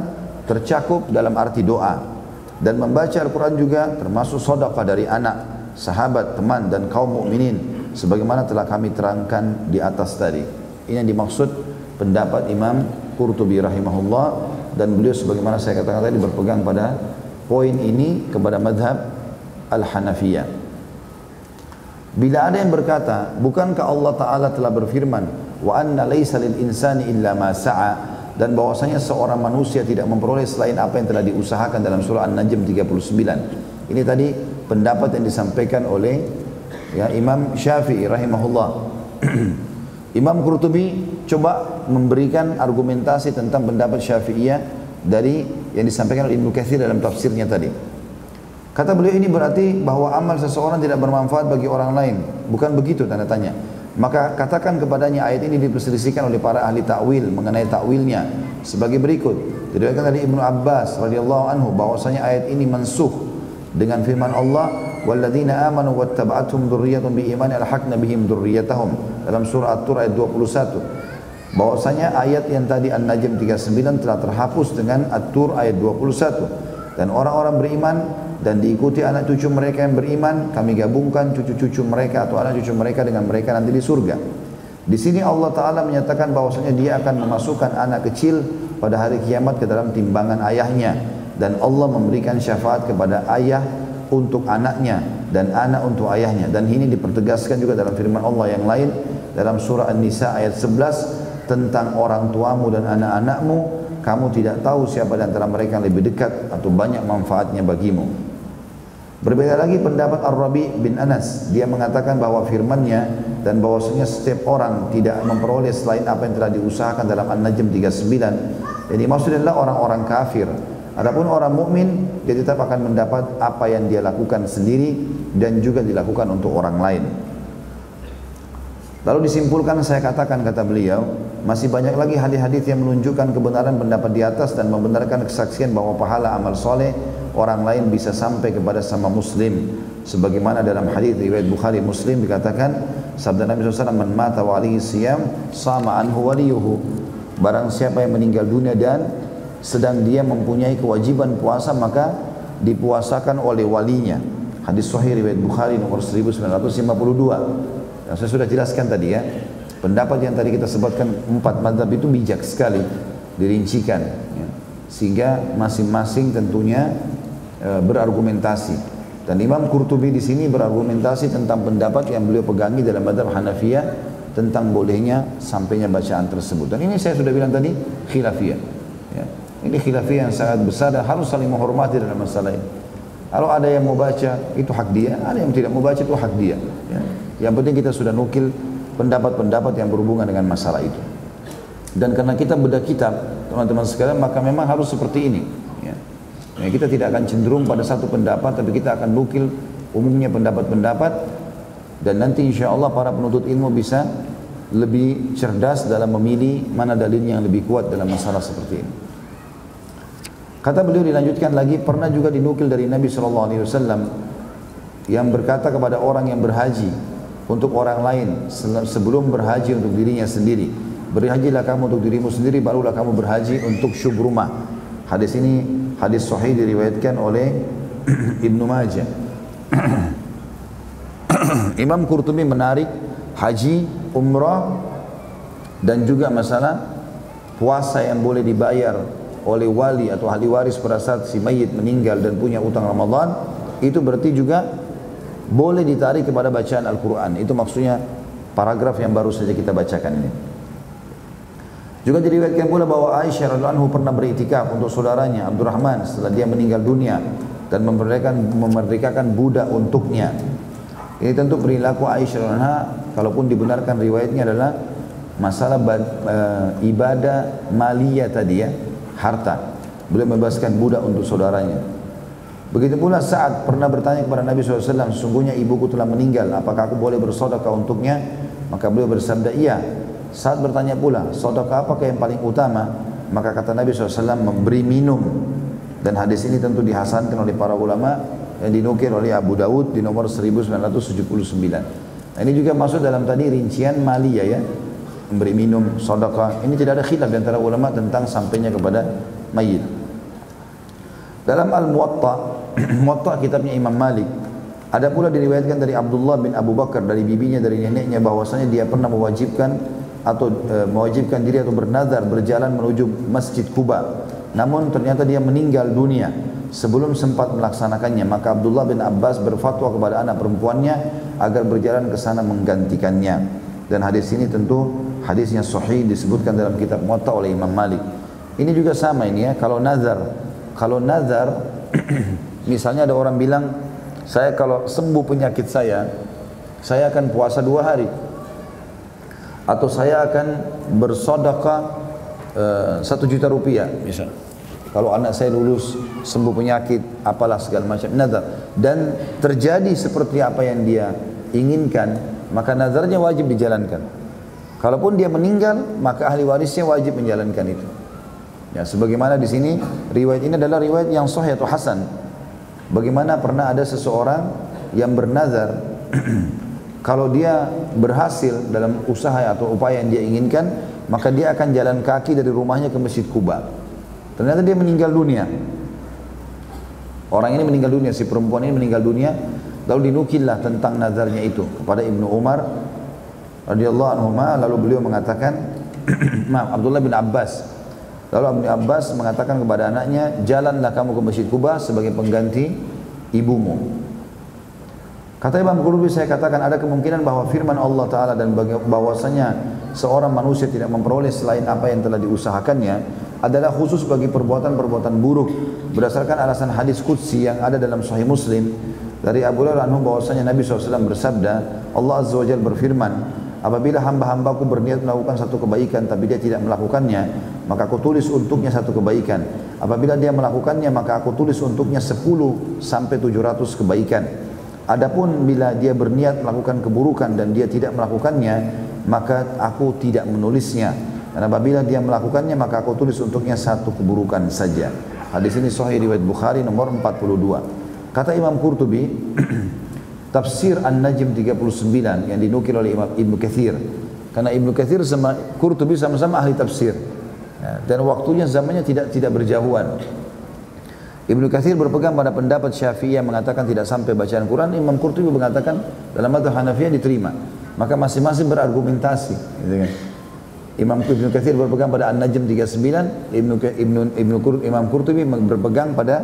A: tercakup dalam arti doa. Dan membaca Al-Quran juga termasuk sedekah dari anak, sahabat, teman, dan kaum mukminin, sebagaimana telah kami terangkan di atas tadi. Ini yang dimaksud pendapat Imam Qurtubi rahimahullah, dan beliau sebagaimana saya katakan tadi berpegang pada poin ini kepada madhab Al-Hanafiyah. Bila ada yang berkata, bukankah Allah Ta'ala telah berfirman, wa anna laysa lil insani illa ma sa'a, dan bahwasanya seorang manusia tidak memperoleh selain apa yang telah diusahakan dalam surah An-Najm 39. Ini tadi pendapat yang disampaikan oleh ya, Imam Syafi'i rahimahullah. Imam Qurtubi coba memberikan argumentasi tentang pendapat Syafi'iyah dari yang disampaikan oleh Ibnu Katsir dalam tafsirnya tadi. Kata beliau, ini berarti bahwa amal seseorang tidak bermanfaat bagi orang lain. Bukan begitu, tanda tanya. Maka katakan kepadanya, ayat ini diperselisihkan oleh para ahli ta'wil mengenai ta'wilnya sebagai berikut. Diriwayatkan dari Ibnu Abbas radhiyallahu anhu bahwasanya ayat ini mansukh dengan firman Allah, walladzina amanu wattaba'athum dzurriyyatuhum biiman alhaqna bihim dzurriyyatahum, dalam surah At-Tur ayat 21. Bahwasanya ayat yang tadi An-Najm 39 telah terhapus dengan At-Tur ayat 21. Dan orang-orang beriman dan diikuti anak cucu mereka yang beriman, kami gabungkan cucu-cucu mereka atau anak cucu mereka dengan mereka nanti di surga. Di sini Allah Ta'ala menyatakan bahwasanya dia akan memasukkan anak kecil pada hari kiamat ke dalam timbangan ayahnya, dan Allah memberikan syafaat kepada ayah untuk anaknya dan anak untuk ayahnya. Dan ini dipertegaskan juga dalam firman Allah yang lain dalam surah An-Nisa ayat 11 tentang orang tuamu dan anak-anakmu, kamu tidak tahu siapa di antara mereka yang lebih dekat atau banyak manfaatnya bagimu. Berbeda lagi pendapat Ar-Rabi bin Anas, dia mengatakan bahwa firman-Nya dan bahwasanya setiap orang tidak memperoleh selain apa yang telah diusahakan dalam An-Najm 39. Jadi maksudnya adalah orang-orang kafir. Adapun orang mukmin, dia tetap akan mendapat apa yang dia lakukan sendiri dan juga dilakukan untuk orang lain. Lalu disimpulkan, saya katakan, kata beliau, masih banyak lagi hadis-hadis yang menunjukkan kebenaran pendapat di atas dan membenarkan kesaksian bahwa pahala amal soleh orang lain bisa sampai kepada sama muslim. Sebagaimana dalam hadis riwayat Bukhari Muslim dikatakan, sabda Nabi SAW, man mata wa alihi siyam sama anhu waliyuhu. Barang siapa yang meninggal dunia dan sedang dia mempunyai kewajiban puasa, maka dipuasakan oleh walinya. Hadis sahih riwayat Bukhari nomor 1952. Yang saya sudah jelaskan tadi ya. Pendapat yang tadi kita sebutkan 4 mazhab itu bijak sekali dirincikan ya. Sehingga masing-masing tentunya berargumentasi. Dan Imam Qurtubi di sini berargumentasi tentang pendapat yang beliau pegangi dalam mazhab Hanafiyah tentang bolehnya sampainya bacaan tersebut. Dan ini saya sudah bilang tadi khilafiyah. Ya. Ini khilafiyah yang sangat besar dan harus saling menghormati dalam masalah ini. Kalau ada yang mau baca itu hak dia, ada yang tidak mau baca itu hak dia. Ya. Yang penting kita sudah nukil pendapat-pendapat yang berhubungan dengan masalah itu. Dan karena kita beda kitab, teman-teman sekalian, maka memang harus seperti ini. Ya. Ya, kita tidak akan cenderung pada satu pendapat, tapi kita akan nukil umumnya pendapat-pendapat, dan nanti insya Allah para penuntut ilmu bisa lebih cerdas dalam memilih mana dalil yang lebih kuat dalam masalah seperti ini. Kata beliau dilanjutkan lagi, pernah juga dinukil dari Nabi SAW yang berkata kepada orang yang berhaji untuk orang lain sebelum berhaji untuk dirinya sendiri, berhajilah kamu untuk dirimu sendiri, barulah kamu berhaji untuk syubrumah. Hadis ini hadis sahih diriwayatkan oleh Ibnu Majah. Imam Qurtubi menarik haji, umrah, dan juga masalah puasa yang boleh dibayar oleh wali atau ahli waris pada saat si mayit meninggal dan punya utang Ramadan, itu berarti juga boleh ditarik kepada bacaan Al-Quran. Itu maksudnya paragraf yang baru saja kita bacakan ini. Juga diriwayatkan pula bahwa Aisyah radhiyallahu anha pernah beriktikaf untuk saudaranya Abdurrahman setelah dia meninggal dunia dan memerdekakan budak untuknya. Ini tentu perilaku Aisyah radhiyallahu anha, kalaupun dibenarkan riwayatnya, adalah masalah ibadah maliyah tadi ya, harta. Beliau membebaskan budak untuk saudaranya. Begitu pula Sa'ad pernah bertanya kepada Nabi SAW, sesungguhnya ibuku telah meninggal, apakah aku boleh bersedekah untuknya? Maka beliau bersabda, iya. Sa'ad bertanya pula, sedekah apakah yang paling utama? Maka kata Nabi SAW, memberi minum. Dan hadis ini tentu dihasankan oleh para ulama, yang dinukil oleh Abu Dawud di nomor 1979. Nah, ini juga masuk dalam tadi rincian maliyah ya, memberi minum, sedekah. Ini tidak ada khilaf di antara ulama tentang sampainya kepada mayit. Dalam Al-Muwatta, Muwatta kitabnya Imam Malik, ada pula diriwayatkan dari Abdullah bin Abu Bakar dari bibinya, dari neneknya, bahwasanya dia pernah mewajibkan diri atau bernazar berjalan menuju Masjid Quba. Namun ternyata dia meninggal dunia sebelum sempat melaksanakannya. Maka Abdullah bin Abbas berfatwa kepada anak perempuannya agar berjalan ke sana menggantikannya. Dan hadis ini tentu hadisnya sahih, disebutkan dalam kitab Muwatta oleh Imam Malik. Ini juga sama ini ya, kalau nazar misalnya ada orang bilang, saya kalau sembuh penyakit saya akan puasa 2 hari, atau saya akan bersedekah 1 juta rupiah misal, kalau anak saya lulus sembuh penyakit apalah segala macam nazar, dan terjadi seperti apa yang dia inginkan, maka nazarnya wajib dijalankan. Kalaupun dia meninggal, maka ahli warisnya wajib menjalankan itu. Ya, sebagaimana di sini riwayat ini adalah riwayat yang sahih atau hasan. Bagaimana pernah ada seseorang yang bernazar kalau dia berhasil dalam usaha atau upaya yang dia inginkan, maka dia akan jalan kaki dari rumahnya ke Masjid Quba. Ternyata dia meninggal dunia. Orang ini meninggal dunia, si perempuan ini meninggal dunia. Lalu dinukillah tentang nazarnya itu kepada Ibnu Umar radhiyallahu anhu. Lalu beliau mengatakan, Abdullah bin Abbas. Lalu Ibnu Abbas mengatakan kepada anaknya, jalanlah kamu ke Masjid Quba sebagai pengganti ibumu. Kata Imam Qurtubi, saya katakan ada kemungkinan bahwa firman Allah Ta'ala dan bahwasanya seorang manusia tidak memperoleh selain apa yang telah diusahakannya adalah khusus bagi perbuatan-perbuatan buruk berdasarkan alasan hadis qudsi yang ada dalam Sahih Muslim dari Abu Hurairah anhu, bahwasanya Nabi SAW bersabda, Allah Azza wa Jalla berfirman, apabila hamba-hambaku berniat melakukan satu kebaikan tapi dia tidak melakukannya, maka aku tulis untuknya satu kebaikan. Apabila dia melakukannya, maka aku tulis untuknya 10 sampai 700 kebaikan. Adapun bila dia berniat melakukan keburukan dan dia tidak melakukannya, maka aku tidak menulisnya. Dan apabila dia melakukannya, maka aku tulis untuknya 1 keburukan saja. Hadis ini sahih riwayat Bukhari nomor 42. Kata Imam Qurtubi, tafsir An-Najm 39 yang dinukil oleh Imam Ibnu Katsir. Karena Ibnu Katsir sama Qurtubi sama-sama ahli tafsir. Ya, dan waktunya zamannya tidak berjauhan. Ibnu Katsir berpegang pada pendapat Syafi'iyah mengatakan tidak sampai bacaan Quran. Imam Qurtubi mengatakan dalam mazhab Hanafiyah diterima. Maka masing-masing berargumentasi, gitu kan. Ibnu Katsir berpegang pada An-Najm 39, Imam Qurtubi berpegang pada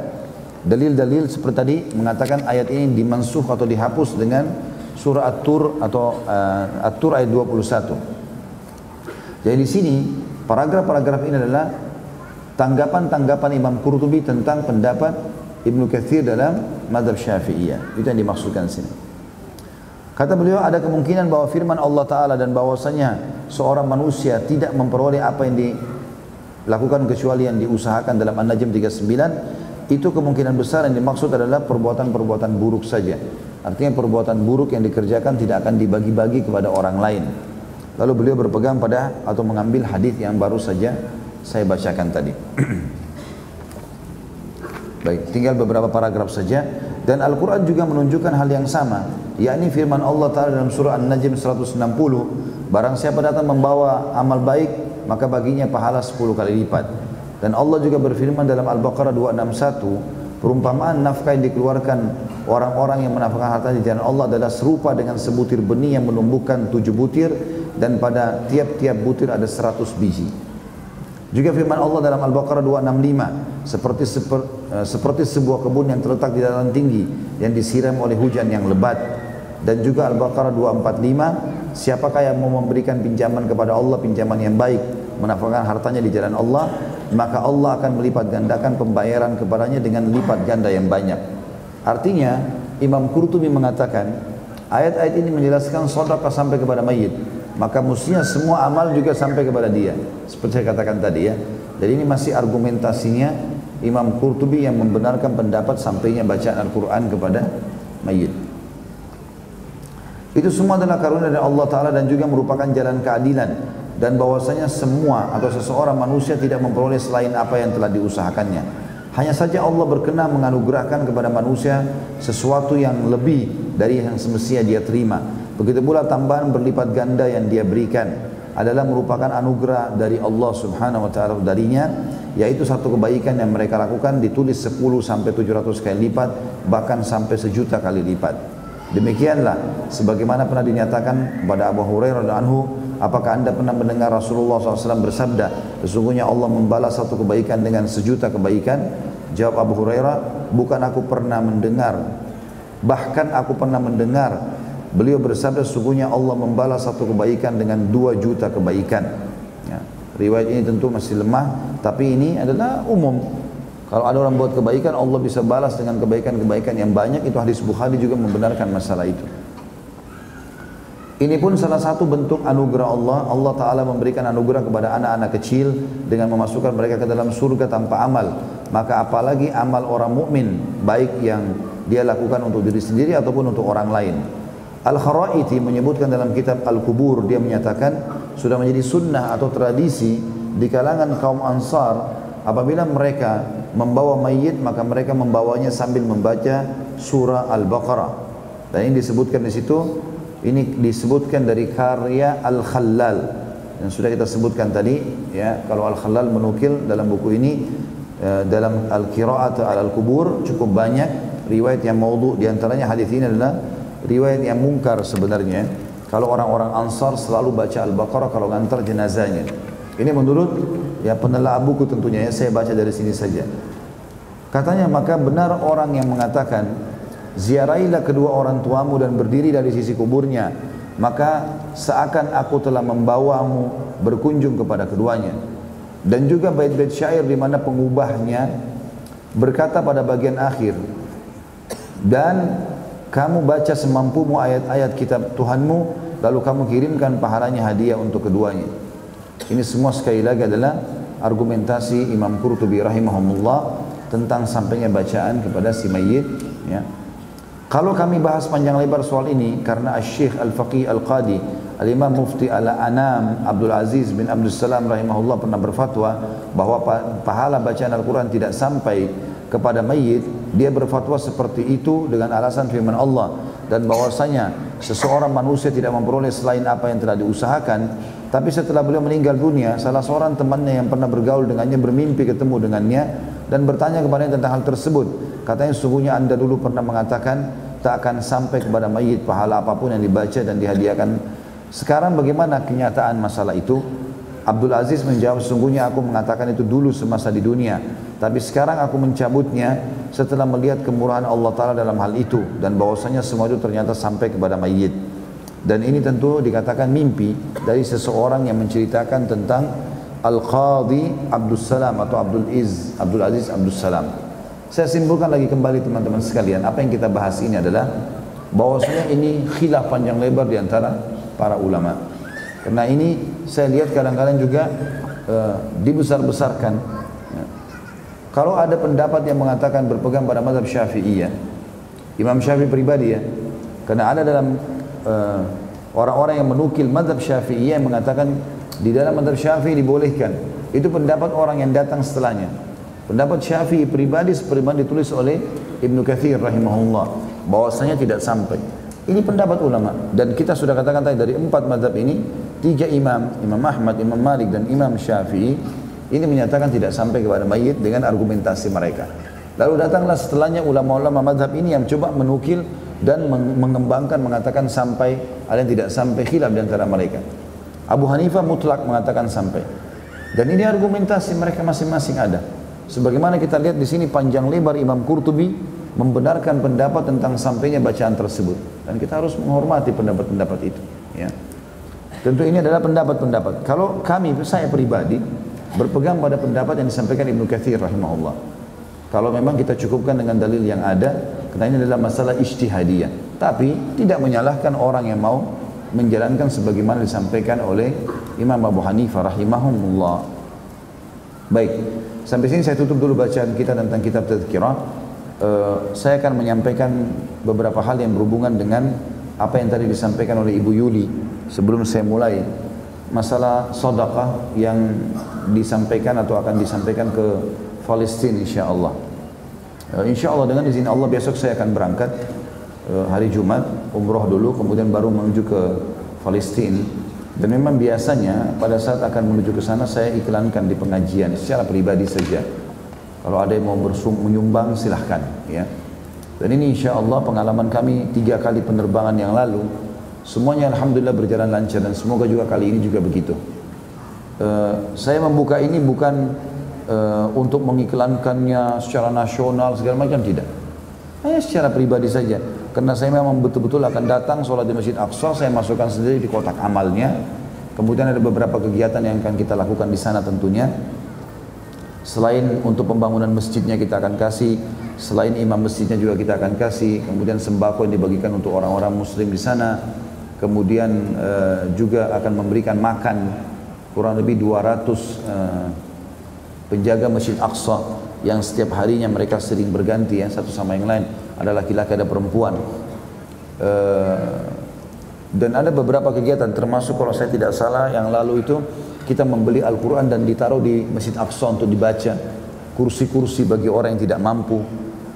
A: dalil-dalil seperti tadi mengatakan ayat ini dimansuh atau dihapus dengan surah At-Tur atau At-Tur ayat 21. Jadi di sini paragraf-paragraf ini adalah tanggapan-tanggapan Imam Qurtubi tentang pendapat Ibnu Katsir dalam mazhab Syafi'iyah. Itu yang dimaksudkan sini. Kata beliau, ada kemungkinan bahwa firman Allah Ta'ala dan bahwasanya seorang manusia tidak memperoleh apa yang dilakukan kecuali yang diusahakan dalam An-Najm 39, itu kemungkinan besar yang dimaksud adalah perbuatan-perbuatan buruk saja. Artinya perbuatan buruk yang dikerjakan tidak akan dibagi-bagi kepada orang lain. Lalu beliau berpegang pada atau mengambil hadis yang baru saja saya bacakan tadi. Baik, tinggal beberapa paragraf saja. Dan Al-Quran juga menunjukkan hal yang sama, yakni firman Allah Ta'ala dalam surah An-Najm 160, barang siapa datang membawa amal baik, maka baginya pahala 10 kali lipat. Dan Allah juga berfirman dalam Al-Baqarah 261, perumpamaan nafkah yang dikeluarkan orang-orang yang menafkahkan harta di jalan Allah adalah serupa dengan sebutir benih yang menumbuhkan 7 butir, dan pada tiap-tiap butir ada 100 biji. Juga firman Allah dalam Al-Baqarah 265, seperti sebuah kebun yang terletak di dataran tinggi yang disiram oleh hujan yang lebat. Dan juga Al-Baqarah 245, siapakah yang mau memberikan pinjaman kepada Allah, pinjaman yang baik, menafkahkan hartanya di jalan Allah, maka Allah akan melipat gandakan pembayaran kepadanya dengan lipat ganda yang banyak. Artinya Imam Qurtubi mengatakan ayat-ayat ini menjelaskan sedekah sampai kepada mayit, maka mestinya semua amal juga sampai kepada dia, seperti saya katakan tadi ya. Jadi ini masih argumentasinya Imam Qurtubi yang membenarkan pendapat sampainya bacaan Al-Quran kepada mayit. Itu semua adalah karunia dari Allah Ta'ala dan juga merupakan jalan keadilan, dan bahwasanya semua atau seseorang manusia tidak memperoleh selain apa yang telah diusahakannya. Hanya saja Allah berkenan menganugerahkan kepada manusia sesuatu yang lebih dari yang semestinya dia terima. Begitu pula tambahan berlipat ganda yang dia berikan adalah merupakan anugerah dari Allah Subhanahu wa Ta'ala darinya, yaitu satu kebaikan yang mereka lakukan ditulis 10 sampai 700 kali lipat, bahkan sampai 1.000.000 kali lipat. Demikianlah sebagaimana pernah dinyatakan kepada Abu Hurairah radhiyallahu anhu, apakah anda pernah mendengar Rasulullah SAW bersabda, sesungguhnya Allah membalas satu kebaikan dengan 1.000.000 kebaikan? Jawab Abu Hurairah, bukan aku pernah mendengar, bahkan aku pernah mendengar beliau bersabda, sesungguhnya Allah membalas satu kebaikan dengan 2.000.000 kebaikan. Ya, riwayat ini tentu masih lemah, tapi ini adalah umum. Kalau ada orang buat kebaikan, Allah bisa balas dengan kebaikan-kebaikan yang banyak. Itu hadis Bukhari juga membenarkan masalah itu. Ini pun salah satu bentuk anugerah Allah. Allah Ta'ala memberikan anugerah kepada anak-anak kecil dengan memasukkan mereka ke dalam surga tanpa amal. Maka apalagi amal orang mukmin, baik yang dia lakukan untuk diri sendiri ataupun untuk orang lain. Al-Kharaiti menyebutkan dalam kitab Al-Kubur, dia menyatakan sudah menjadi sunnah atau tradisi di kalangan kaum Ansar, apabila mereka membawa mayit, maka mereka membawanya sambil membaca surah Al-Baqarah. Dan ini disebutkan di situ, ini disebutkan dari karya Al-Khallal yang sudah kita sebutkan tadi ya. Kalau Al-Khallal menukil dalam buku ini dalam Al-Qira'at Al-Kubur cukup banyak riwayat yang maudhu. Di antaranya hadis ini adalah riwayat yang mungkar sebenarnya. Kalau orang-orang Ansar selalu baca Al-Baqarah kalau ngantar jenazahnya. Ini menurut ya penelaah buku tentunya ya, saya baca dari sini saja. Katanya, maka benar orang yang mengatakan, ziarahilah kedua orang tuamu dan berdiri dari sisi kuburnya, maka seakan aku telah membawamu berkunjung kepada keduanya. Dan juga bait-bait syair di mana pengubahnya berkata pada bagian akhir, dan kamu baca semampumu ayat-ayat kitab Tuhanmu, lalu kamu kirimkan pahalanya hadiah untuk keduanya. Ini semua sekali lagi adalah argumentasi Imam Qurtubi rahimahumullah tentang sampainya bacaan kepada si mayit ya. Kalau kami bahas panjang lebar soal ini karena Asy-Syaikh Al-Faqih Al-Qadi Al-Imam Mufti Al-Anam Abdul Aziz bin Abdul Salam rahimahullah pernah berfatwa bahwa pahala bacaan Al-Quran tidak sampai kepada mayit. Dia berfatwa seperti itu dengan alasan firman Allah, dan bahwasanya seseorang manusia tidak memperoleh selain apa yang telah diusahakan. Tapi setelah beliau meninggal dunia, salah seorang temannya yang pernah bergaul dengannya bermimpi ketemu dengannya, dan bertanya kepadanya tentang hal tersebut. Katanya sesungguhnya anda dulu pernah mengatakan tak akan sampai kepada mayit pahala apapun yang dibaca dan dihadiahkan. Sekarang bagaimana kenyataan masalah itu? Abdul Aziz menjawab, sesungguhnya aku mengatakan itu dulu semasa di dunia, tapi sekarang aku mencabutnya setelah melihat kemurahan Allah Ta'ala dalam hal itu, dan bahwasanya semua itu ternyata sampai kepada mayit. Dan ini tentu dikatakan mimpi dari seseorang yang menceritakan tentang Al-Qadhi Abdul Salam atau Abdul Aziz Abdul Salam. Saya simpulkan lagi kembali teman-teman sekalian, apa yang kita bahas ini adalah bahwasanya ini khilaf panjang lebar di antara para ulama. Karena ini saya lihat kadang-kadang juga dibesar-besarkan. Kalau ada pendapat yang mengatakan berpegang pada mazhab Syafi'iyah, Imam Syafi'i pribadi ya, karena ada dalam orang-orang yang menukil mazhab Syafi'iyah yang mengatakan di dalam mazhab Syafi'i dibolehkan. Itu pendapat orang yang datang setelahnya. Pendapat Syafi'i pribadi seperti yang ditulis oleh Ibnu Katsir rahimahullah, bahwasanya tidak sampai. Ini pendapat ulama, dan kita sudah katakan tadi dari 4 mazhab ini, 3 imam, Imam Ahmad, Imam Malik dan Imam Syafi'i ini menyatakan tidak sampai kepada mayit dengan argumentasi mereka. Lalu datanglah setelahnya ulama-ulama mazhab ini yang coba menukil dan mengembangkan, mengatakan sampai, ada yang tidak sampai, khilaf di antara mereka. Abu Hanifah mutlak mengatakan sampai. Dan ini argumentasi mereka masing-masing ada. Sebagaimana kita lihat di sini panjang lebar Imam Qurtubi membenarkan pendapat tentang sampainya bacaan tersebut, dan kita harus menghormati pendapat-pendapat itu. Ya. Tentu ini adalah pendapat-pendapat. Kalau kami, saya pribadi berpegang pada pendapat yang disampaikan Ibnu Katsir rahimahullah. Kalau memang kita cukupkan dengan dalil yang ada, karena ini adalah masalah ijtihadiyah. Tapi tidak menyalahkan orang yang mau menjalankan sebagaimana disampaikan oleh Imam Abu Hanifah rahimahumullah. Baik, sampai sini saya tutup dulu bacaan kita tentang kitab Tadhkirah. Saya akan menyampaikan beberapa hal yang berhubungan dengan apa yang tadi disampaikan oleh Ibu Yuli sebelum saya mulai. Masalah sedekah yang disampaikan atau akan disampaikan ke Palestina insyaallah. Insyaallah dengan izin Allah besok saya akan berangkat hari Jumat, umroh dulu, kemudian baru menuju ke Palestina. Dan memang biasanya pada saat akan menuju ke sana saya iklankan di pengajian secara pribadi saja. Kalau ada yang mau menyumbang silahkan ya. Dan ini insya Allah pengalaman kami 3 kali penerbangan yang lalu, semuanya alhamdulillah berjalan lancar, dan semoga juga kali ini juga begitu. Saya membuka ini bukan untuk mengiklankannya secara nasional segala macam, tidak. Hanya secara pribadi saja. Karena saya memang betul-betul akan datang sholat di Masjid Aqsa, saya masukkan sendiri di kotak amalnya. Kemudian ada beberapa kegiatan yang akan kita lakukan di sana tentunya. Selain untuk pembangunan masjidnya kita akan kasih, selain imam masjidnya juga kita akan kasih, kemudian sembako yang dibagikan untuk orang-orang muslim di sana, kemudian juga akan memberikan makan kurang lebih 200 penjaga Masjid Aqsa yang setiap harinya mereka sering berganti ya, satu sama yang lain, ada laki-laki ada perempuan. Dan ada beberapa kegiatan, termasuk kalau saya tidak salah yang lalu itu kita membeli Al-Quran dan ditaruh di Masjid Aqsa untuk dibaca, kursi-kursi bagi orang yang tidak mampu.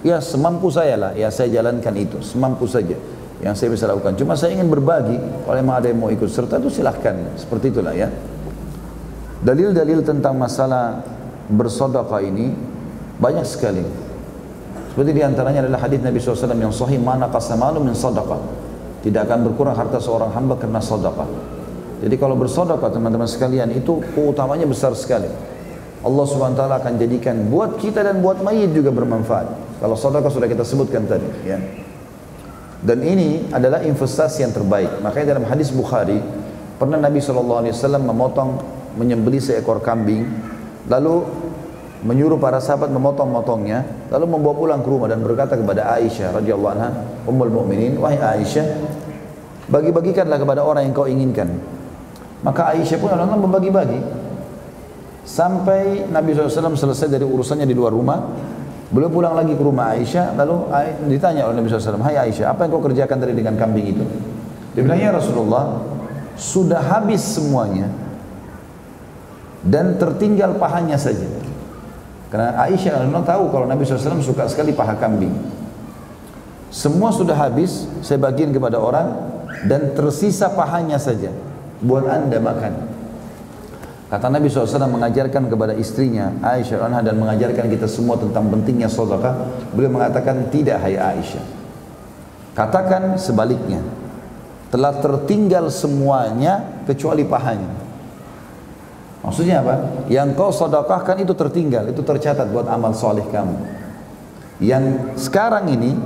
A: Ya semampu saya lah, ya saya jalankan itu, semampu saja yang saya bisa lakukan. Cuma saya ingin berbagi, kalau memang ada yang mau ikut serta itu silahkan, seperti itulah ya. Dalil-dalil tentang masalah bersedekah ini banyak sekali. Seperti diantaranya adalah hadis Nabi SAW yang sahih, mana qasamalu min sedekah, tidak akan berkurang harta seorang hamba karena sedekah. Jadi kalau bersedekah teman-teman sekalian itu keutamanya besar sekali. Allah SWT akan jadikan buat kita dan buat mayit juga bermanfaat. Kalau sedekah sudah kita sebutkan tadi ya. Dan ini adalah investasi yang terbaik. Makanya dalam hadis Bukhari pernah Nabi SAW menyembelih seekor kambing, lalu menyuruh para sahabat memotong-motongnya, lalu membawa pulang ke rumah dan berkata kepada Aisyah radhiyallahu anha, Ummul Mukminin, wahai Aisyah, bagi-bagikanlah kepada orang yang kau inginkan. Maka Aisyah pun Allah membagi-bagi sampai Nabi SAW selesai dari urusannya di luar rumah. Beliau pulang lagi ke rumah Aisyah, lalu ditanya oleh Nabi SAW, hai Aisyah, apa yang kau kerjakan tadi dengan kambing itu? Dia bilang, ya Rasulullah, sudah habis semuanya dan tertinggal pahanya saja. Karena Aisyah tahu kalau Nabi SAW suka sekali paha kambing. Semua sudah habis, saya bagiin kepada orang, dan tersisa pahanya saja buat anda makan. Kata Nabi SAW mengajarkan kepada istrinya Aisyah anha dan mengajarkan kita semua tentang pentingnya sedekah. Beliau mengatakan, tidak hai Aisyah, katakan sebaliknya, telah tertinggal semuanya kecuali pahanya. Maksudnya apa? Yang kau sedekahkan itu tertinggal, itu tercatat buat amal soleh kamu. Yang sekarang ini,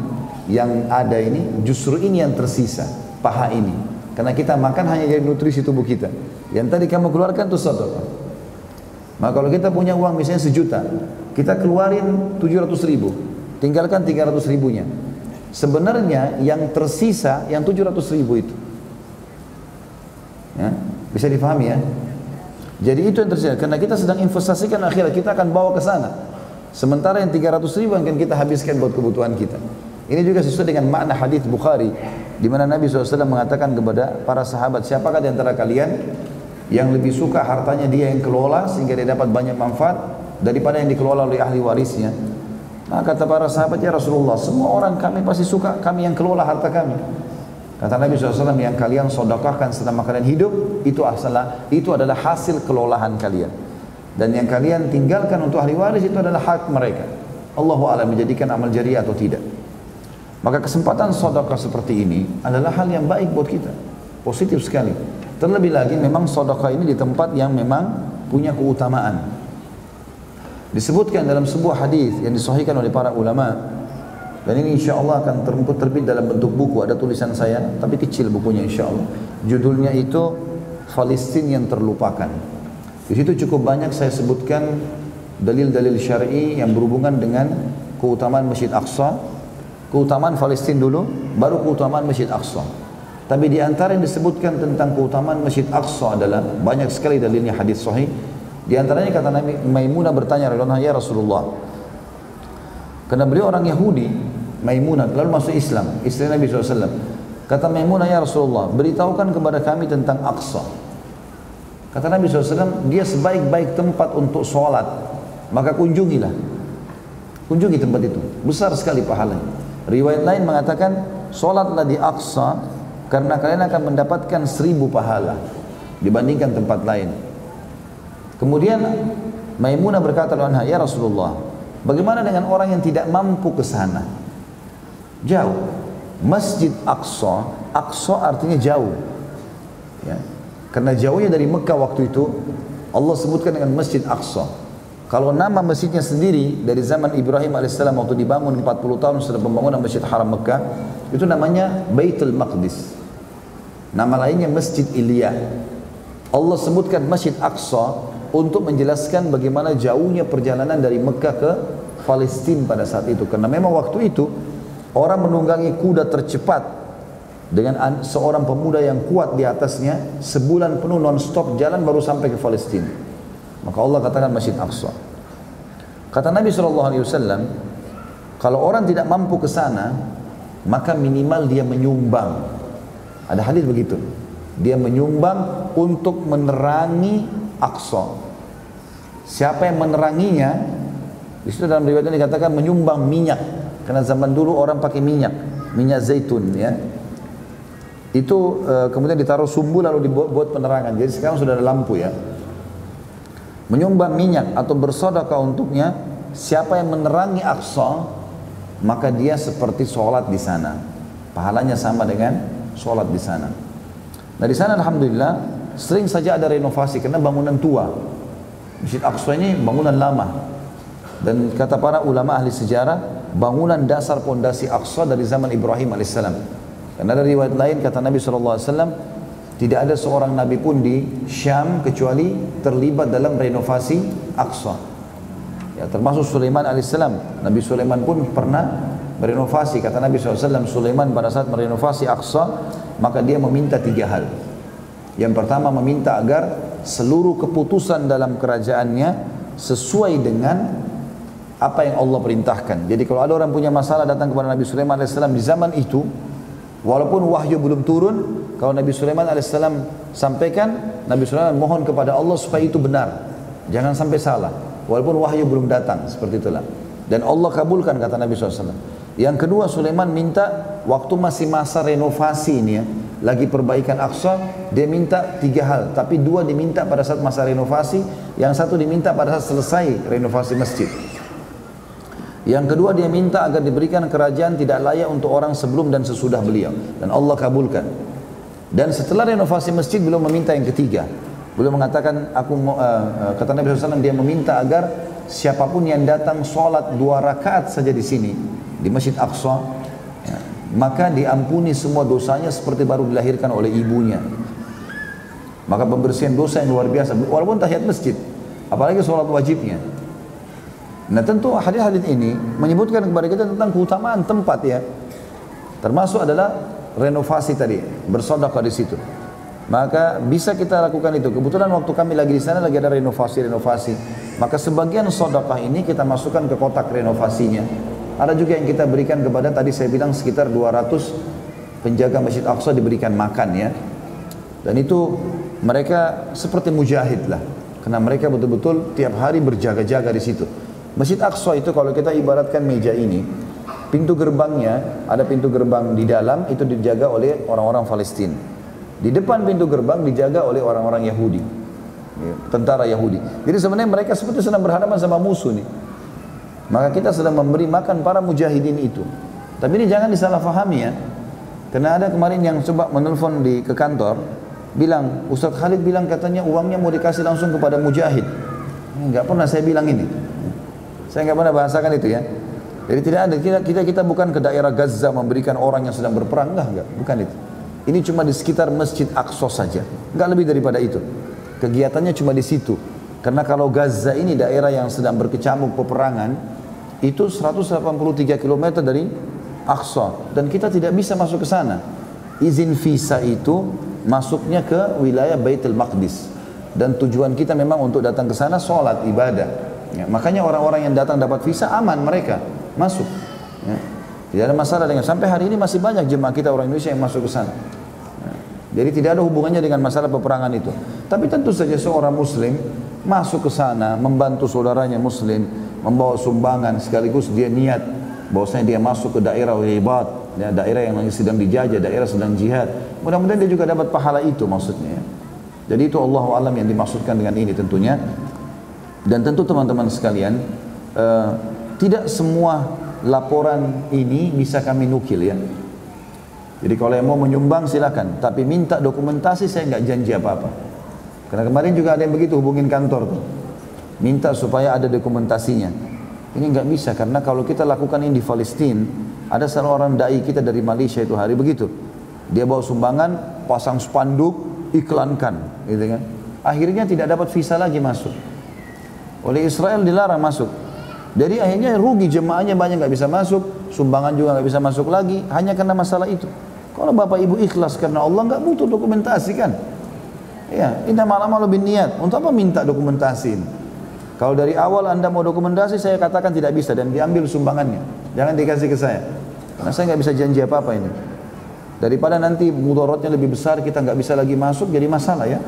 A: yang ada ini, justru ini yang tersisa, paha ini. Karena kita makan hanya dari nutrisi tubuh kita. Yang tadi kamu keluarkan itu sedekah. Maka kalau kita punya uang misalnya 1 juta, kita keluarin 700 ribu, tinggalkan 300 ribunya. Sebenarnya yang tersisa yang 700 ribu itu. Ya, bisa difahami ya? Jadi itu yang tersisa. Karena kita sedang investasikan akhirat, kita akan bawa ke sana. Sementara yang 300 ribu akan kita habiskan buat kebutuhan kita. Ini juga sesuai dengan makna hadis Bukhari, di mana Nabi SAW mengatakan kepada para sahabat, siapakah di antara kalian yang lebih suka hartanya dia yang kelola sehingga dia dapat banyak manfaat daripada yang dikelola oleh ahli warisnya? Nah, kata para sahabat, ya Rasulullah, semua orang kami pasti suka kami yang kelola harta kami. Kata Nabi SAW, yang kalian sedekahkan selama kalian hidup itu adalah hasil kelolahan kalian, dan yang kalian tinggalkan untuk ahli waris itu adalah hak mereka. Allahu a'lam menjadikan amal jariah atau tidak. Maka kesempatan sedekah seperti ini adalah hal yang baik buat kita, positif sekali. Terlebih lagi memang sedekah ini di tempat yang memang punya keutamaan. Disebutkan dalam sebuah hadis yang disahihkan oleh para ulama, dan ini insya Allah akan terbit dalam bentuk buku, ada tulisan saya tapi kecil bukunya insya Allah. Judulnya itu Palestina yang Terlupakan. Di situ cukup banyak saya sebutkan dalil-dalil syar'i yang berhubungan dengan keutamaan Masjid Aqsa, keutamaan Palestina dulu, baru keutamaan Masjid Aqsa. Tapi di antara yang disebutkan tentang keutamaan Masjid Aqsa adalah banyak sekali dalilnya hadis sahih. Di antaranya kata Nabi, Maimunah bertanya, ya Rasulullah, karena beliau orang Yahudi, Maimunah lalu masuk Islam, istri Nabi SAW. Kata Maimunah, ya Rasulullah, beritahukan kepada kami tentang Aqsa. Kata Nabi SAW, dia sebaik-baik tempat untuk sholat, maka kunjungilah. Kunjungi tempat itu, besar sekali pahalanya. Riwayat lain mengatakan, sholatlah di Aqsa karena kalian akan mendapatkan 1000 pahala dibandingkan tempat lain. Kemudian Maimunah berkata, ya Rasulullah, bagaimana dengan orang yang tidak mampu ke sana? Jauh. Masjid Aqsa, Aqsa artinya jauh. Ya. Karena jauhnya dari Mekah waktu itu, Allah sebutkan dengan Masjid Aqsa. Kalau nama masjidnya sendiri dari zaman Ibrahim alaihissalam waktu dibangun 40 tahun setelah pembangunan Masjid Haram Mekah, itu namanya Baitul Maqdis. Nama lainnya Masjid Ilya. Allah sebutkan Masjid Aqsa untuk menjelaskan bagaimana jauhnya perjalanan dari Mekah ke Palestina pada saat itu. Karena memang waktu itu orang menunggangi kuda tercepat dengan seorang pemuda yang kuat di atasnya, sebulan penuh non-stop jalan baru sampai ke Palestina. Maka Allah katakan Masjid Aqsa. Kata Nabi SAW, kalau orang tidak mampu ke sana, maka minimal dia menyumbang. Ada hadis begitu. Dia menyumbang untuk menerangi Aqsa. Siapa yang meneranginya? Di situ dalam riwayat ini dikatakan menyumbang minyak. Karena zaman dulu orang pakai minyak zaitun, ya. Itu kemudian ditaruh sumbu lalu dibuat penerangan. Jadi sekarang sudah ada lampu, ya. Menyumbang minyak atau bersedekah untuknya, siapa yang menerangi Aqsa, maka dia seperti sholat di sana. Pahalanya sama dengan sholat di sana. Nah di sana alhamdulillah sering saja ada renovasi karena bangunan tua. Masjid Aqsa ini bangunan lama. Dan kata para ulama ahli sejarah, bangunan dasar pondasi Aqsa dari zaman Ibrahim alaihissalam. Karena ada riwayat lain kata Nabi SAW, tidak ada seorang Nabi pun di Syam kecuali terlibat dalam renovasi Aqsa. Ya, termasuk Sulaiman alaihissalam. Nabi Sulaiman pun pernah merenovasi. Kata Nabi SAW, Sulaiman pada saat merenovasi Aqsa, maka dia meminta 3 hal. Yang pertama meminta agar seluruh keputusan dalam kerajaannya sesuai dengan apa yang Allah perintahkan. Jadi kalau ada orang punya masalah datang kepada Nabi Sulaiman AS di zaman itu, walaupun wahyu belum turun, kalau Nabi Sulaiman AS sampaikan, Nabi Sulaiman mohon kepada Allah supaya itu benar, jangan sampai salah, walaupun wahyu belum datang, seperti itulah. Dan Allah kabulkan kata Nabi SAW. Yang kedua, Sulaiman minta waktu masih masa renovasi ini, ya, lagi perbaikan Aqsa, dia minta 3 hal, tapi 2 diminta pada saat masa renovasi, yang 1 diminta pada saat selesai renovasi masjid. Yang kedua, dia minta agar diberikan kerajaan tidak layak untuk orang sebelum dan sesudah beliau, dan Allah kabulkan. Dan setelah renovasi masjid, beliau meminta yang ketiga. Beliau mengatakan, kata Nabi SAW, dia meminta agar siapapun yang datang sholat 2 rakaat saja di sini, di Masjid Aqsa, ya, maka diampuni semua dosanya seperti baru dilahirkan oleh ibunya. Maka pembersihan dosa yang luar biasa, walaupun tahiyat masjid, apalagi sholat wajibnya. Nah tentu hadis-hadis ini menyebutkan kepada kita tentang keutamaan tempat ya. Termasuk adalah renovasi tadi, bersedekah di situ. Maka bisa kita lakukan itu. Kebetulan waktu kami lagi di sana lagi ada renovasi. Maka sebagian sedekah ini kita masukkan ke kotak renovasinya. Ada juga yang kita berikan kepada, tadi saya bilang sekitar 200 penjaga Masjid Aqsa diberikan makan ya. Dan itu mereka seperti mujahid lah. Karena mereka betul-betul tiap hari berjaga-jaga di situ. Masjid Aqsa itu kalau kita ibaratkan meja ini, pintu gerbangnya, ada pintu gerbang di dalam, itu dijaga oleh orang-orang Palestina. Di depan pintu gerbang dijaga oleh orang-orang Yahudi, tentara Yahudi. Jadi sebenarnya mereka seperti sedang berhadapan sama musuh nih. Maka kita sedang memberi makan para mujahidin itu. Tapi ini jangan disalahfahami ya. Karena ada kemarin yang coba menelpon ke kantor, bilang, Ustadz Khalid bilang katanya uangnya mau dikasih langsung kepada mujahid. Enggak pernah saya bilang ini. Saya nggak pernah bahasakan itu ya. Jadi tidak ada, kita bukan ke daerah Gaza memberikan orang yang sedang berperang, enggak, bukan itu. Ini cuma di sekitar Masjid Aqsa saja, enggak lebih daripada itu. Kegiatannya cuma di situ. Karena kalau Gaza ini daerah yang sedang berkecamuk peperangan, itu 183 km dari Aqsa, dan kita tidak bisa masuk ke sana. Izin visa itu masuknya ke wilayah Baitul Maqdis, dan tujuan kita memang untuk datang ke sana sholat ibadah. Ya, makanya orang-orang yang datang dapat visa aman, mereka masuk. Ya, tidak ada masalah dengan, sampai hari ini masih banyak jemaah kita orang Indonesia yang masuk ke sana. Ya, jadi tidak ada hubungannya dengan masalah peperangan itu. Tapi tentu saja seorang Muslim masuk ke sana membantu saudaranya Muslim, membawa sumbangan, sekaligus dia niat bahwasanya dia masuk ke daerah ribat, ya, daerah yang sedang dijajah, daerah sedang jihad. Mudah-mudahan dia juga dapat pahala itu maksudnya. Ya. Jadi itu Allahu a'lam yang dimaksudkan dengan ini tentunya. Dan tentu teman-teman sekalian, tidak semua laporan ini bisa kami nukil ya. Jadi kalau yang mau menyumbang silakan, tapi minta dokumentasi saya nggak janji apa-apa. Karena kemarin juga ada yang begitu hubungin kantor tuh, minta supaya ada dokumentasinya. Ini nggak bisa, karena kalau kita lakukan ini di Palestina, ada salah orang dai kita dari Malaysia itu hari begitu, dia bawa sumbangan, pasang spanduk, iklankan, gitu kan. Akhirnya tidak dapat visa lagi masuk. Oleh Israel dilarang masuk. Jadi akhirnya rugi, jemaahnya banyak nggak bisa masuk, sumbangan juga nggak bisa masuk lagi, hanya karena masalah itu. Kalau bapak ibu ikhlas karena Allah, nggak butuh dokumentasi kan? Ya, innamal a'malu binniyat. Untuk apa minta dokumentasi? Kalau dari awal anda mau dokumentasi, saya katakan tidak bisa dan diambil sumbangannya. Jangan dikasih ke saya, karena saya nggak bisa janji apa-apa ini. Daripada nanti mudaratnya lebih besar, kita nggak bisa lagi masuk, jadi masalah ya.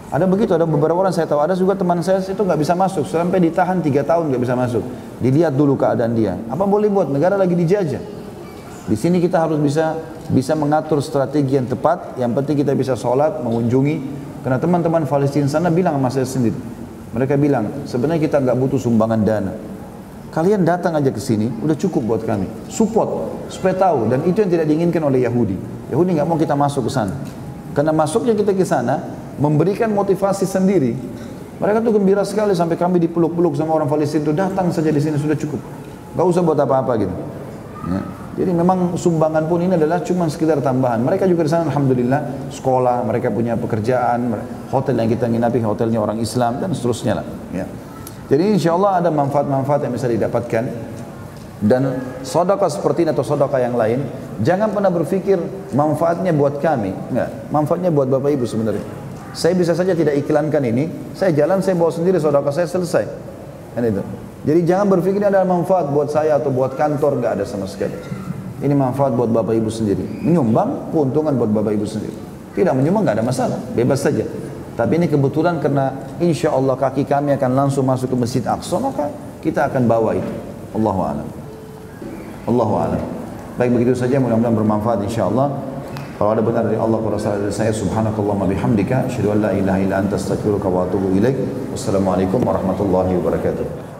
A: Ada begitu, ada beberapa orang saya tahu, ada juga teman saya itu nggak bisa masuk, sampai ditahan 3 tahun nggak bisa masuk. Dilihat dulu keadaan dia. Apa boleh buat, negara lagi dijajah. Di sini kita harus bisa mengatur strategi yang tepat. Yang penting kita bisa sholat, mengunjungi. Karena teman-teman Palestina sana bilang sama saya sendiri. Mereka bilang, sebenarnya kita nggak butuh sumbangan dana. Kalian datang aja ke sini, udah cukup buat kami. Support, supaya tahu. Dan itu yang tidak diinginkan oleh Yahudi. Yahudi nggak mau kita masuk ke sana. Karena masuknya kita ke sana memberikan motivasi sendiri. Mereka tuh gembira sekali sampai kami dipeluk-peluk sama orang Palestina itu, datang saja di sini sudah cukup, gak usah buat apa-apa gitu. Ya. Jadi memang sumbangan pun ini adalah cuma sekedar tambahan. Mereka juga di sana alhamdulillah sekolah, mereka punya pekerjaan, hotel yang kita nginapi hotelnya orang Islam dan seterusnya lah. Ya. Jadi insya Allah ada manfaat-manfaat yang bisa didapatkan. Dan sedekah seperti ini atau sedekah yang lain, jangan pernah berpikir manfaatnya buat kami, enggak, manfaatnya buat bapak ibu sebenarnya. Saya bisa saja tidak iklankan ini, saya jalan, saya bawa sendiri sedekah saya, selesai. Kan itu. Jadi jangan berpikir ini ada manfaat buat saya atau buat kantor, enggak ada sama sekali. Ini manfaat buat bapak ibu sendiri. Menyumbang, keuntungan buat bapak ibu sendiri. Tidak menyumbang enggak ada masalah, bebas saja. Tapi ini kebetulan karena insya Allah kaki kami akan langsung masuk ke Masjid Aqsa, maka kita akan bawa itu. Allahu a'lam. Allahu a'lam. Baik, begitu saja, mudah-mudahan bermanfaat insya Allah. Kalau ada benar dari Allah, kalau salah dari saya, subhanakallahumma bihamdika, asyhadu an la ilaha illa anta astaghfiruka wa atubu ilaik. Wassalamualaikum warahmatullahi wabarakatuh.